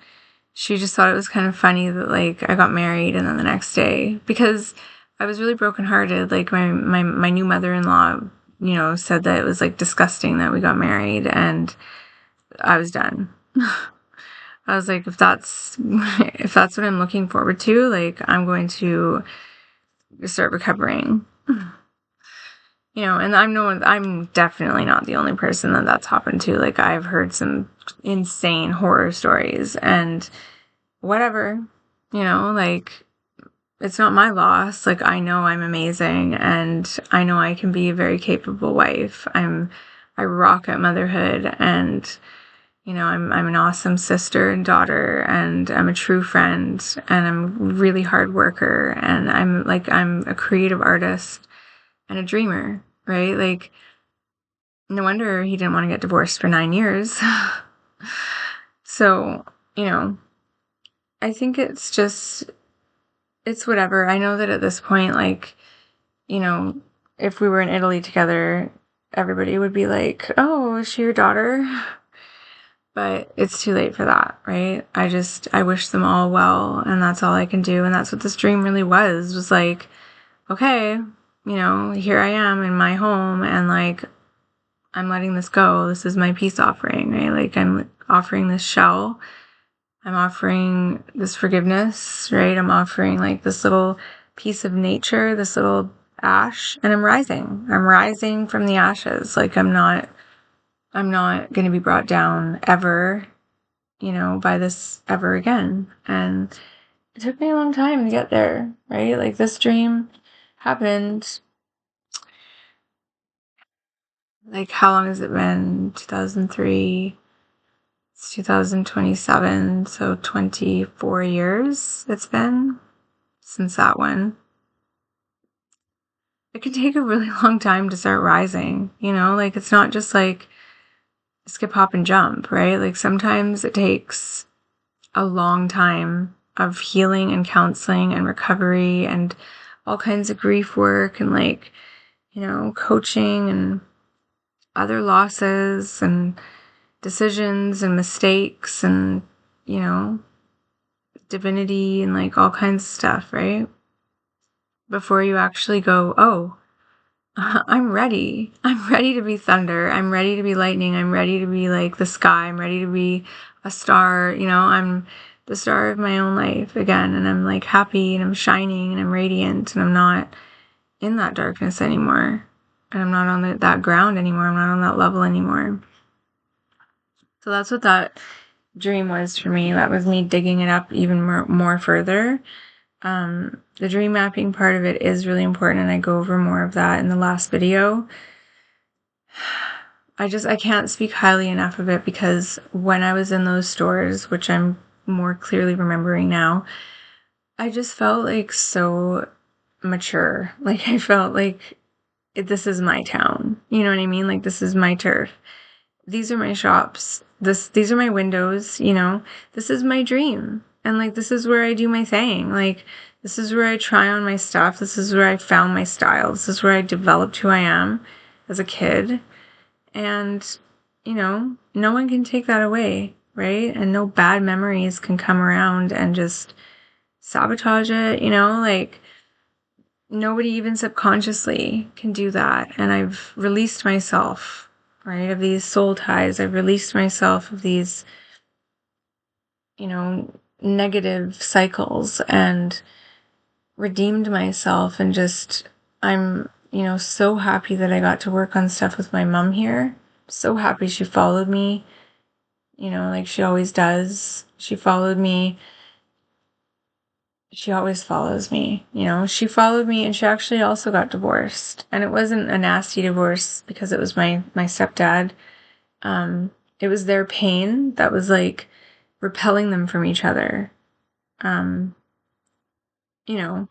she just thought it was kind of funny that like I got married and then the next day, because I was really brokenhearted. Like, my new mother-in-law, you know, said that it was like disgusting that we got married, and I was done. I was like, if that's what I'm looking forward to, like, I'm going to start recovering. You know, and I'm definitely not the only person that's happened to. Like, I've heard some insane horror stories, and whatever, you know, like, it's not my loss. Like, I know I'm amazing, and I know I can be a very capable wife. I rock at motherhood, and, you know, I'm an awesome sister and daughter, and I'm a true friend, and I'm a really hard worker, and I'm a creative artist and a dreamer, right? Like, no wonder he didn't want to get divorced for 9 years. So, you know, I think it's whatever. I know that at this point, like, you know, if we were in Italy together, everybody would be like, oh, is she your daughter? But it's too late for that, right? I wish them all well, and that's all I can do. And that's what this dream really was like, okay, you know, here I am in my home, and like, I'm letting this go. This is my peace offering, right? Like, I'm offering this shell. I'm offering this forgiveness, right? I'm offering like this little piece of nature, this little ash, and I'm rising. I'm rising from the ashes. Like, I'm not going to be brought down ever, you know, by this ever again. And it took me a long time to get there, right? Like, this dream happened, like, how long has it been? 2003. It's 2027, so 24 years it's been since that one. It can take a really long time to start rising, you know? Like, it's not just like skip, hop, and jump, right? Like sometimes it takes a long time of healing and counseling and recovery and all kinds of grief work and like, coaching and other losses and decisions and mistakes and, divinity and like all kinds of stuff, right? Before you actually go, oh, I'm ready. I'm ready to be thunder. I'm ready to be lightning. I'm ready to be like the sky. I'm ready to be a star. I'm the star of my own life again. And I'm like happy and I'm shining and I'm radiant and I'm not in that darkness anymore. And I'm not on that ground anymore. I'm not on that level anymore. So that's what that dream was for me. That was me digging it up even more further. The dream mapping part of it is really important, and I go over more of that in the last video. I can't speak highly enough of it, because when I was in those stores, which I'm more clearly remembering now, I just felt like so mature. Like I felt like this is my town. You know what I mean? Like this is my turf. These are my shops. These are my windows, this is my dream. And like, this is where I do my thing. Like, this is where I try on my stuff. This is where I found my style. This is where I developed who I am as a kid. And, no one can take that away, right? And no bad memories can come around and just sabotage it, like nobody even subconsciously can do that. And I've released myself, right, of these soul ties. I've released myself of these, negative cycles and redeemed myself. And just, I'm, so happy that I got to work on stuff with my mom here. So happy she followed me, like she always does. She followed me. She always follows me, she followed me, and she actually also got divorced. And it wasn't a nasty divorce because it was my stepdad. It was their pain that was like repelling them from each other. Um, you know,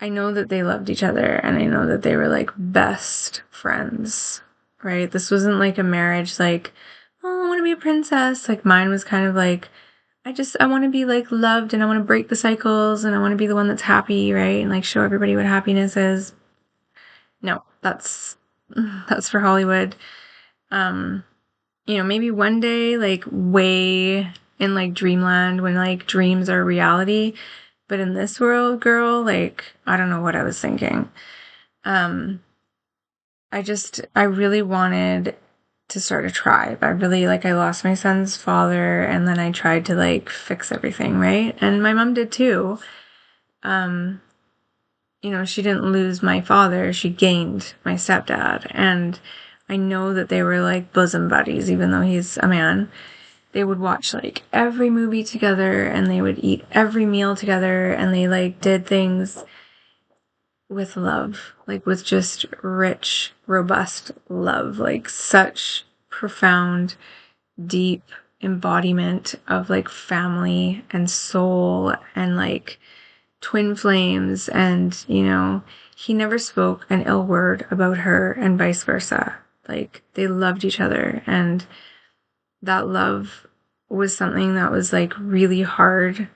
I know that they loved each other, and I know that they were like best friends, right? This wasn't like a marriage like, oh, I want to be a princess. Like mine was kind of like, I want to be like loved, and I want to break the cycles, and I want to be the one that's happy, right? And like show everybody what happiness is. No, that's for Hollywood. Maybe one day, like way in like dreamland, when like dreams are reality. But in this world, girl, like, I don't know what I was thinking. I really wanted to start a tribe. I lost my son's father, and then I tried to like fix everything, right? And my mom did too. She didn't lose my father, she gained my stepdad. And I know that they were like bosom buddies, even though he's a man. They would watch like every movie together, and they would eat every meal together, and they like did things with love, like with just rich, robust love, like such profound, deep embodiment of like family and soul and like twin flames. And, he never spoke an ill word about her, and vice versa. Like they loved each other, and that love was something that was like really hard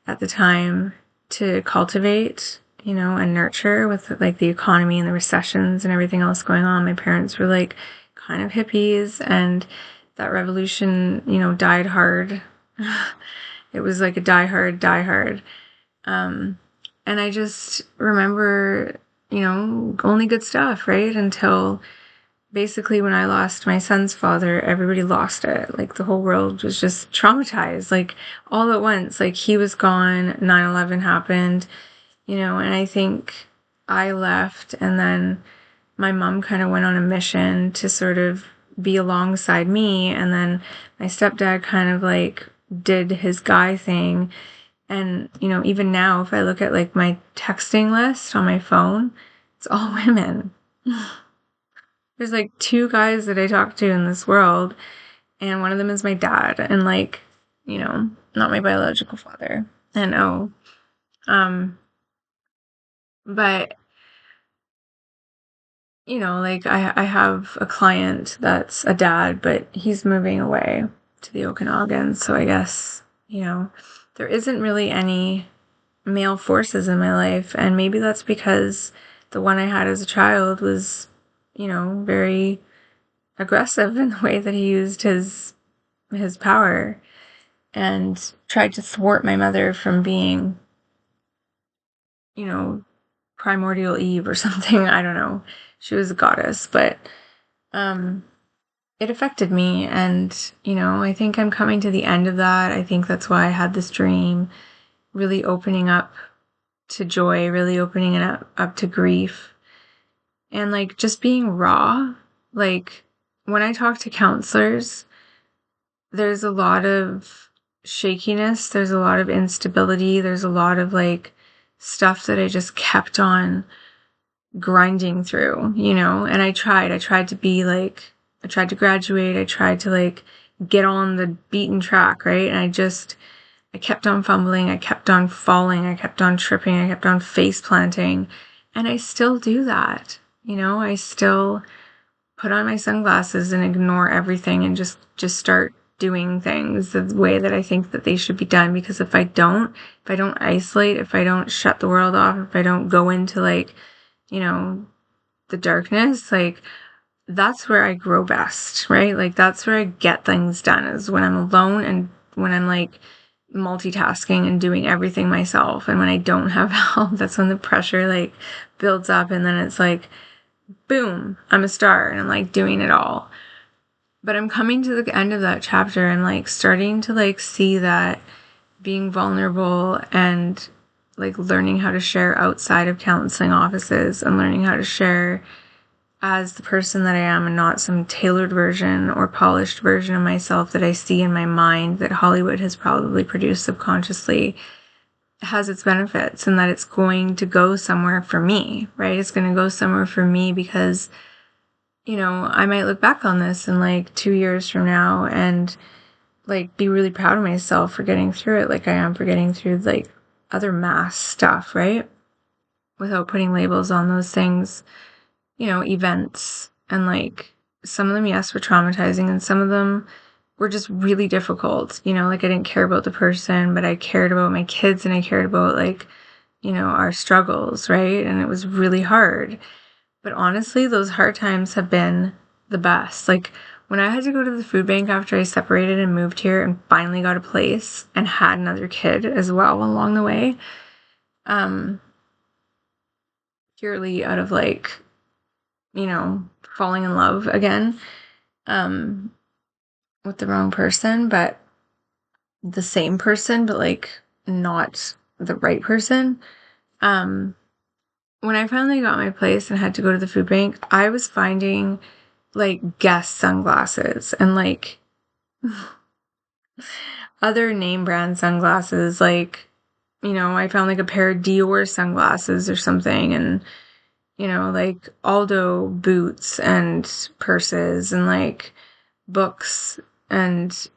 at the time to cultivate, and nurture, with like the economy and the recessions and everything else going on. My parents were like kind of hippies, and that revolution, died hard. It was like a die hard. And I just remember, only good stuff, right? Until basically when I lost my son's father, everybody lost it. Like the whole world was just traumatized, like all at once. Like he was gone, 9/11 happened, and I think I left, and then my mom kind of went on a mission to sort of be alongside me, and then my stepdad kind of like did his guy thing. And, even now, if I look at like my texting list on my phone, it's all women. There's like 2 guys that I talk to in this world, and one of them is my dad, and like, not my biological father. And but like I have a client that's a dad, but he's moving away to the Okanagan. So I guess, there isn't really any male forces in my life. And maybe that's because the one I had as a child was, very aggressive in the way that he used his power and tried to thwart my mother from being, you know, primordial Eve or something. I don't know. She was a goddess, but um it affected me, and I think I'm coming to the end of that. I think that's why I had this dream, really opening up to joy, really opening it up to grief, and like just being raw. Like when I talk to counselors, there's a lot of shakiness, there's a lot of instability, there's a lot of like stuff that I just kept on grinding through, and I tried to be like, I tried to graduate, I tried to like get on the beaten track, right? And I kept on fumbling, I kept on falling, I kept on tripping, I kept on face planting, and I still do that. I still put on my sunglasses and ignore everything and just start doing things the way that I think that they should be done, because if I don't isolate, if I don't shut the world off, if I don't go into like, the darkness, like that's where I grow best, right? Like that's where I get things done, is when I'm alone and when I'm like multitasking and doing everything myself. And when I don't have help, that's when the pressure like builds up, and then it's like, boom, I'm a star and I'm like doing it all. But I'm coming to the end of that chapter and like starting to like see that being vulnerable and like learning how to share outside of counseling offices and learning how to share as the person that I am and not some tailored version or polished version of myself that I see in my mind that Hollywood has probably produced subconsciously, has its benefits, and that it's going to go somewhere for me, right? It's going to go somewhere for me because, I might look back on this in like 2 years from now and like be really proud of myself for getting through it, like I am for getting through like other mass stuff, right? Without putting labels on those things, events. And like some of them, yes, were traumatizing, and some of them were just really difficult. Like I didn't care about the person, but I cared about my kids and I cared about like, our struggles, right? And it was really hard. But honestly, those hard times have been the best. Like when I had to go to the food bank after I separated and moved here and finally got a place and had another kid as well along the way, purely out of like, falling in love again, with the wrong person, but the same person, but like not the right person. When I finally got my place and had to go to the food bank, I was finding like Guess sunglasses and like other name brand sunglasses. Like, I found like a pair of Dior sunglasses or something, and, like Aldo boots and purses and like books and,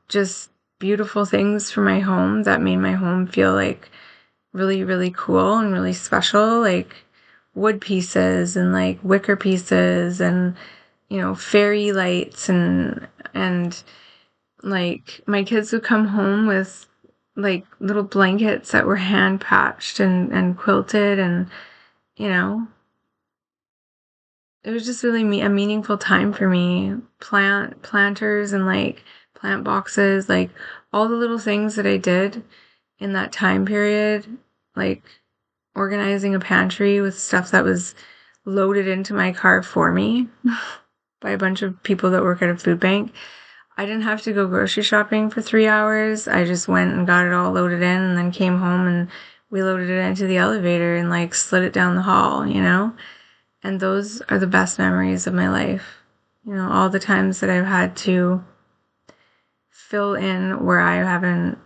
just beautiful things for my home that made my home feel like really, really cool and really special, like wood pieces and like wicker pieces and, fairy lights and like my kids would come home with like little blankets that were hand patched and quilted, and, you know, it was just really a meaningful time for me. Planters and like plant boxes, like all the little things that I did in that time period, like organizing a pantry with stuff that was loaded into my car for me by a bunch of people that work at a food bank. I didn't have to go grocery shopping for 3 hours. I just went and got it all loaded in and then came home and we loaded it into the elevator and like slid it down the hall, And those are the best memories of my life. All the times that I've had to fill in where I haven't,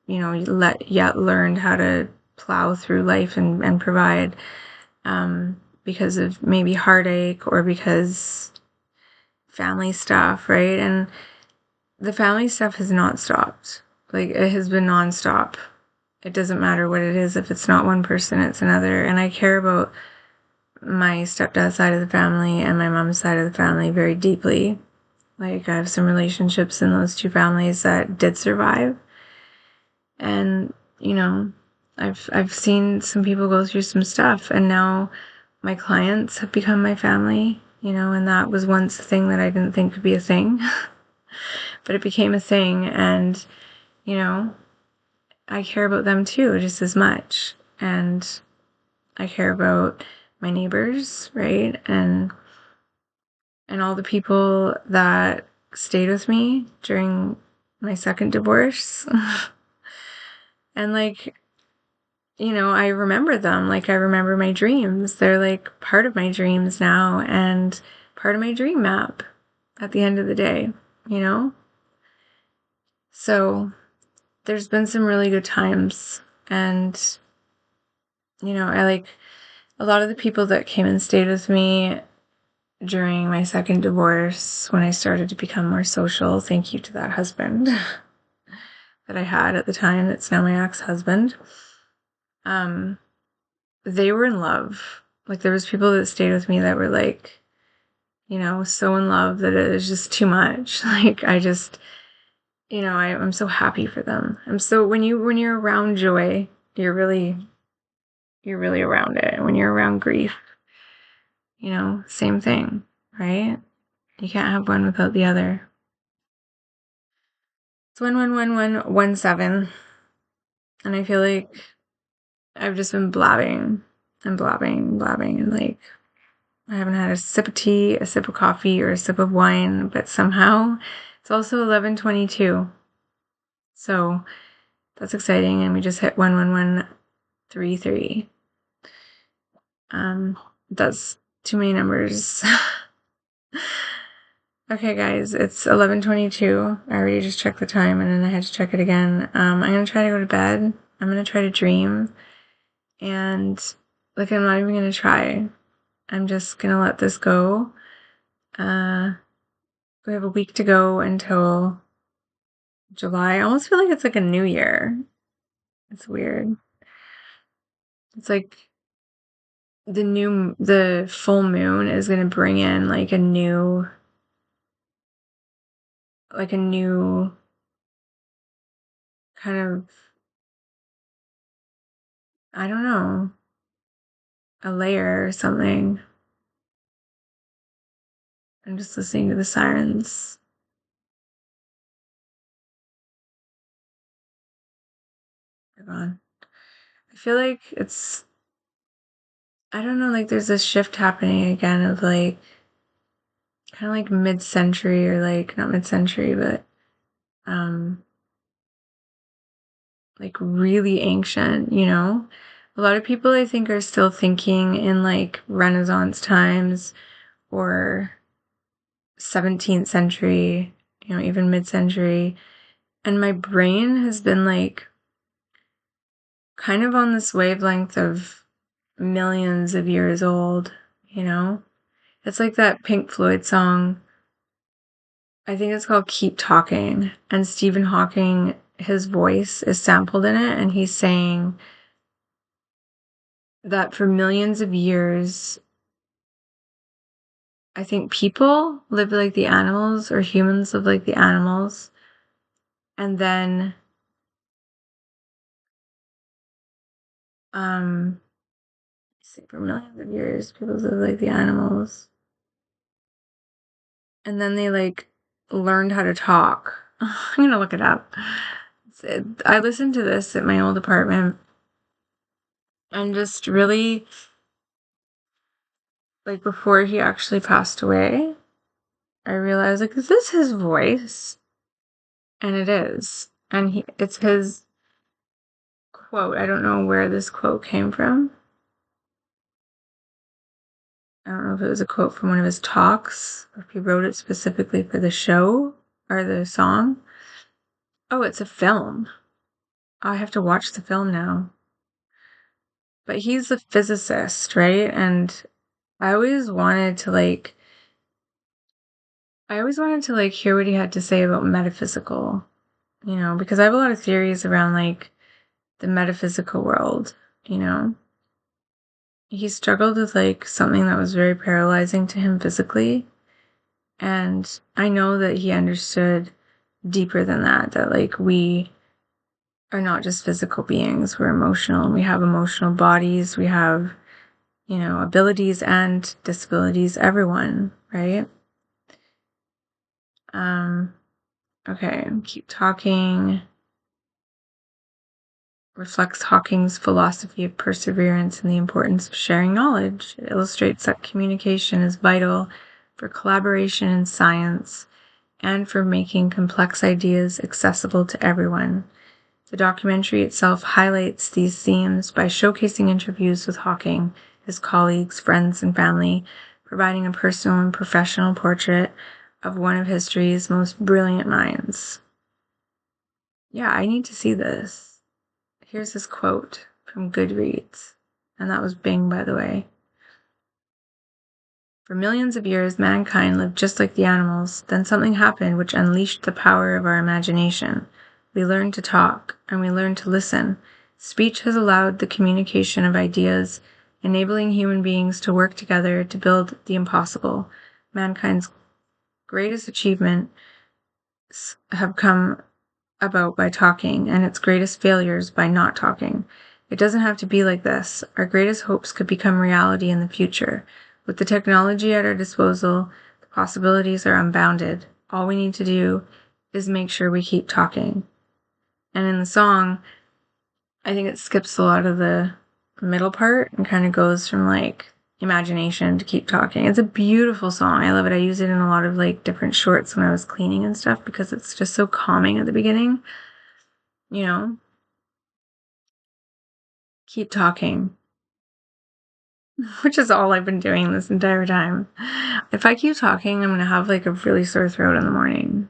yet learned how to plow through life and provide, because of maybe heartache or because family stuff, right? And the family stuff has not stopped. Like, it has been nonstop. It doesn't matter what it is. If it's not one person, it's another. And I care about my stepdad's side of the family and my mom's side of the family very deeply. Like, I have some relationships in those two families that did survive. And, you know, I've seen some people go through some stuff, and now my clients have become my family, you know, and that was once a thing that I didn't think could be a thing. But it became a thing, and, you know, I care about them too, just as much. And I care about my neighbors, right? And all the people that stayed with me during my second divorce. And like, you know, I remember them. Like, I remember my dreams. They're like part of my dreams now and part of my dream map at the end of the day, you know? So there's been some really good times. And, you know, I like a lot of the people that came and stayed with me during my second divorce when I started to become more social. Thank you to that husband that I had at the time. That's now my ex-husband. They were in love. Like, there was people that stayed with me that were like, you know, so in love that it was just too much. Like, I just, you know, I'm so happy for them. I'm so, when you're around joy, you're really around it. When you're around grief, you know, same thing, right? You can't have one without the other. It's 111117, and I feel like I've just been blabbing and blabbing, and like, I haven't had a sip of tea, a sip of coffee, or a sip of wine, but somehow it's also 11:22. So that's exciting, and we just hit 11133. That's too many numbers. Okay, guys, it's 11:22. I already just checked the time, and then I had to check it again. I'm gonna try to go to bed. I'm gonna try to dream, and like, I'm not even gonna try. I'm just gonna let this go. We have a week to go until July. I almost feel like it's like a new year. It's weird. It's like the full moon is gonna bring in like a new kind of, I don't know, a layer or something. I'm just listening to the sirens. They're gone. I feel like it's, I don't know, like there's this shift happening again of like kind of like mid-century, or like not mid-century, but like really ancient, you know? A lot of people, I think, are still thinking in like Renaissance times or 17th century, you know, even mid-century. And my brain has been like kind of on this wavelength of millions of years old, you know? It's like that Pink Floyd song. I think it's called Keep Talking. And Stephen Hawking, his voice is sampled in it, and he's saying that for millions of years, I think people live like the animals, or humans live like the animals. And then, for millions of years, people live like the animals. And then they like learned how to talk. I'm gonna look it up. I listened to this at my old apartment, and just really, like, before he actually passed away, I realized, like, is this his voice? And it is. And it's his quote. I don't know where this quote came from. I don't know if it was a quote from one of his talks, or if he wrote it specifically for the show or the song. Oh, it's a film. I have to watch the film now. But he's a physicist, right? And I always wanted to like hear what he had to say about metaphysical, you know, because I have a lot of theories around like the metaphysical world, you know. he struggled with like something that was very paralyzing to him physically. And I know that he understood deeper than that, that like we are not just physical beings, we're emotional, and we have emotional bodies, we have, you know, abilities and disabilities, everyone, right? Okay, keep talking. Reflects Hawking's philosophy of perseverance and the importance of sharing knowledge. It illustrates that communication is vital for collaboration in science and for making complex ideas accessible to everyone. The documentary itself highlights these themes by showcasing interviews with Hawking, his colleagues, friends, and family, providing a personal and professional portrait of one of history's most brilliant minds. Yeah, I need to see this. Here's his quote from Goodreads, and that was Bing, by the way. For millions of years, mankind lived just like the animals. Then something happened which unleashed the power of our imagination. We learned to talk, and we learned to listen. Speech has allowed the communication of ideas, enabling human beings to work together to build the impossible. Mankind's greatest achievements have come about by talking, and its greatest failures by not talking. It doesn't have to be like this. Our greatest hopes could become reality in the future. With the technology at our disposal, the possibilities are unbounded. All we need to do is make sure we keep talking. And in the song, I think it skips a lot of the middle part and kind of goes from like imagination to keep talking. It's a beautiful song. I love it. I use it in a lot of like different shorts when I was cleaning and stuff because it's just so calming at the beginning. You know, keep talking, which is all I've been doing this entire time. If I keep talking, I'm going to have like a really sore throat in the morning.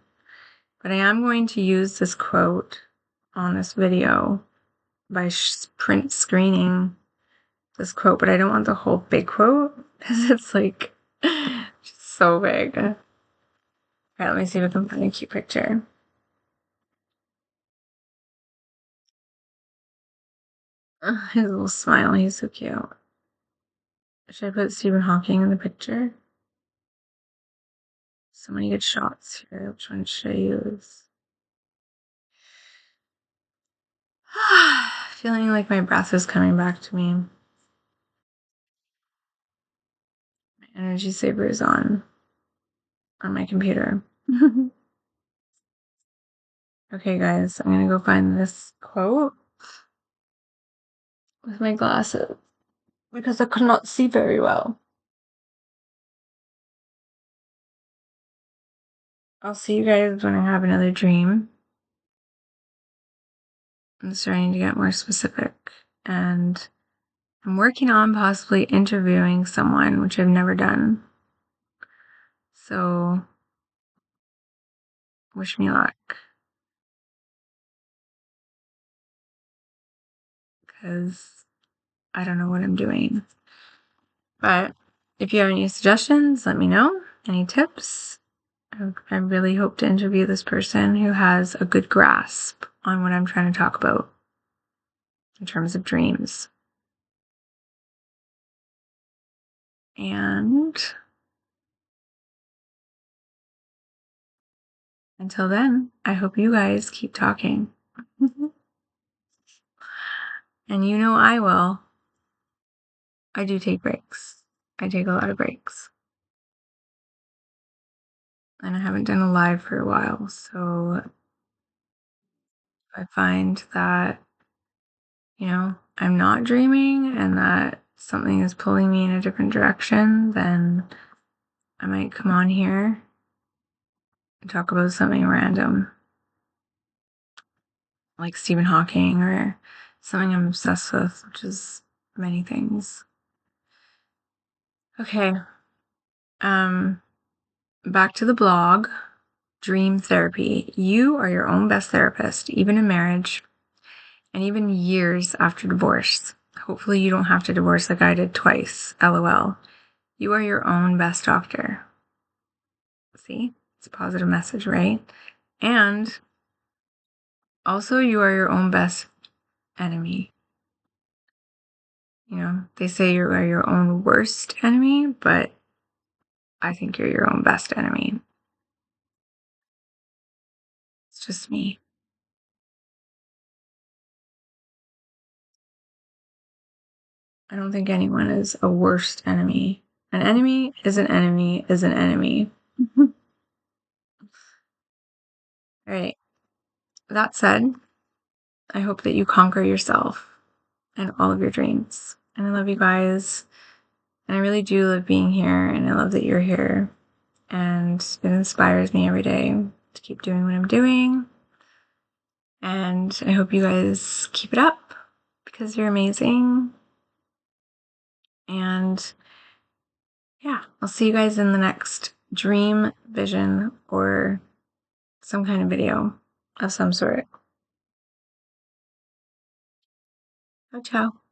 But I am going to use this quote on this video by print screening this quote, but I don't want the whole big quote because it's like just so big. All right, let me see if I can find a cute picture. His little smile, he's so cute. Should I put Stephen Hawking in the picture? So many good shots here. Which one should I use? Feeling like my breath is coming back to me. My energy saver is on my computer. Okay, guys, I'm gonna go find this quote with my glasses because I could not see very well. I'll see you guys when I have another dream. I'm starting to get more specific, and I'm working on possibly interviewing someone, which I've never done. So, wish me luck. Because I don't know what I'm doing. But if you have any suggestions, let me know. Any tips? I really hope to interview this person who has a good grasp on what I'm trying to talk about in terms of dreams. And until then, I hope you guys keep talking. And you know I will. I do take breaks. I take a lot of breaks. And I haven't done a live for a while, so if I find that, you know, I'm not dreaming and that something is pulling me in a different direction, then I might come on here and talk about something random, like Stephen Hawking or something I'm obsessed with, which is many things. Okay. Back to the blog. Dream therapy. You are your own best therapist, even in marriage and even years after divorce. Hopefully you don't have to divorce like I did twice. LOL. You are your own best doctor. See? It's a positive message, right? And also you are your own best enemy. You know, they say you are your own worst enemy, but I think you're your own best enemy. It's just me. I don't think anyone is a worst enemy. An enemy is an enemy is an enemy. All right. That said, I hope that you conquer yourself and all of your dreams. And I love you guys. And I really do love being here. And I love that you're here. And it inspires me every day to keep doing what I'm doing. And I hope you guys keep it up because you're amazing. And yeah, I'll see you guys in the next dream, vision, or some kind of video of some sort. Ciao, ciao.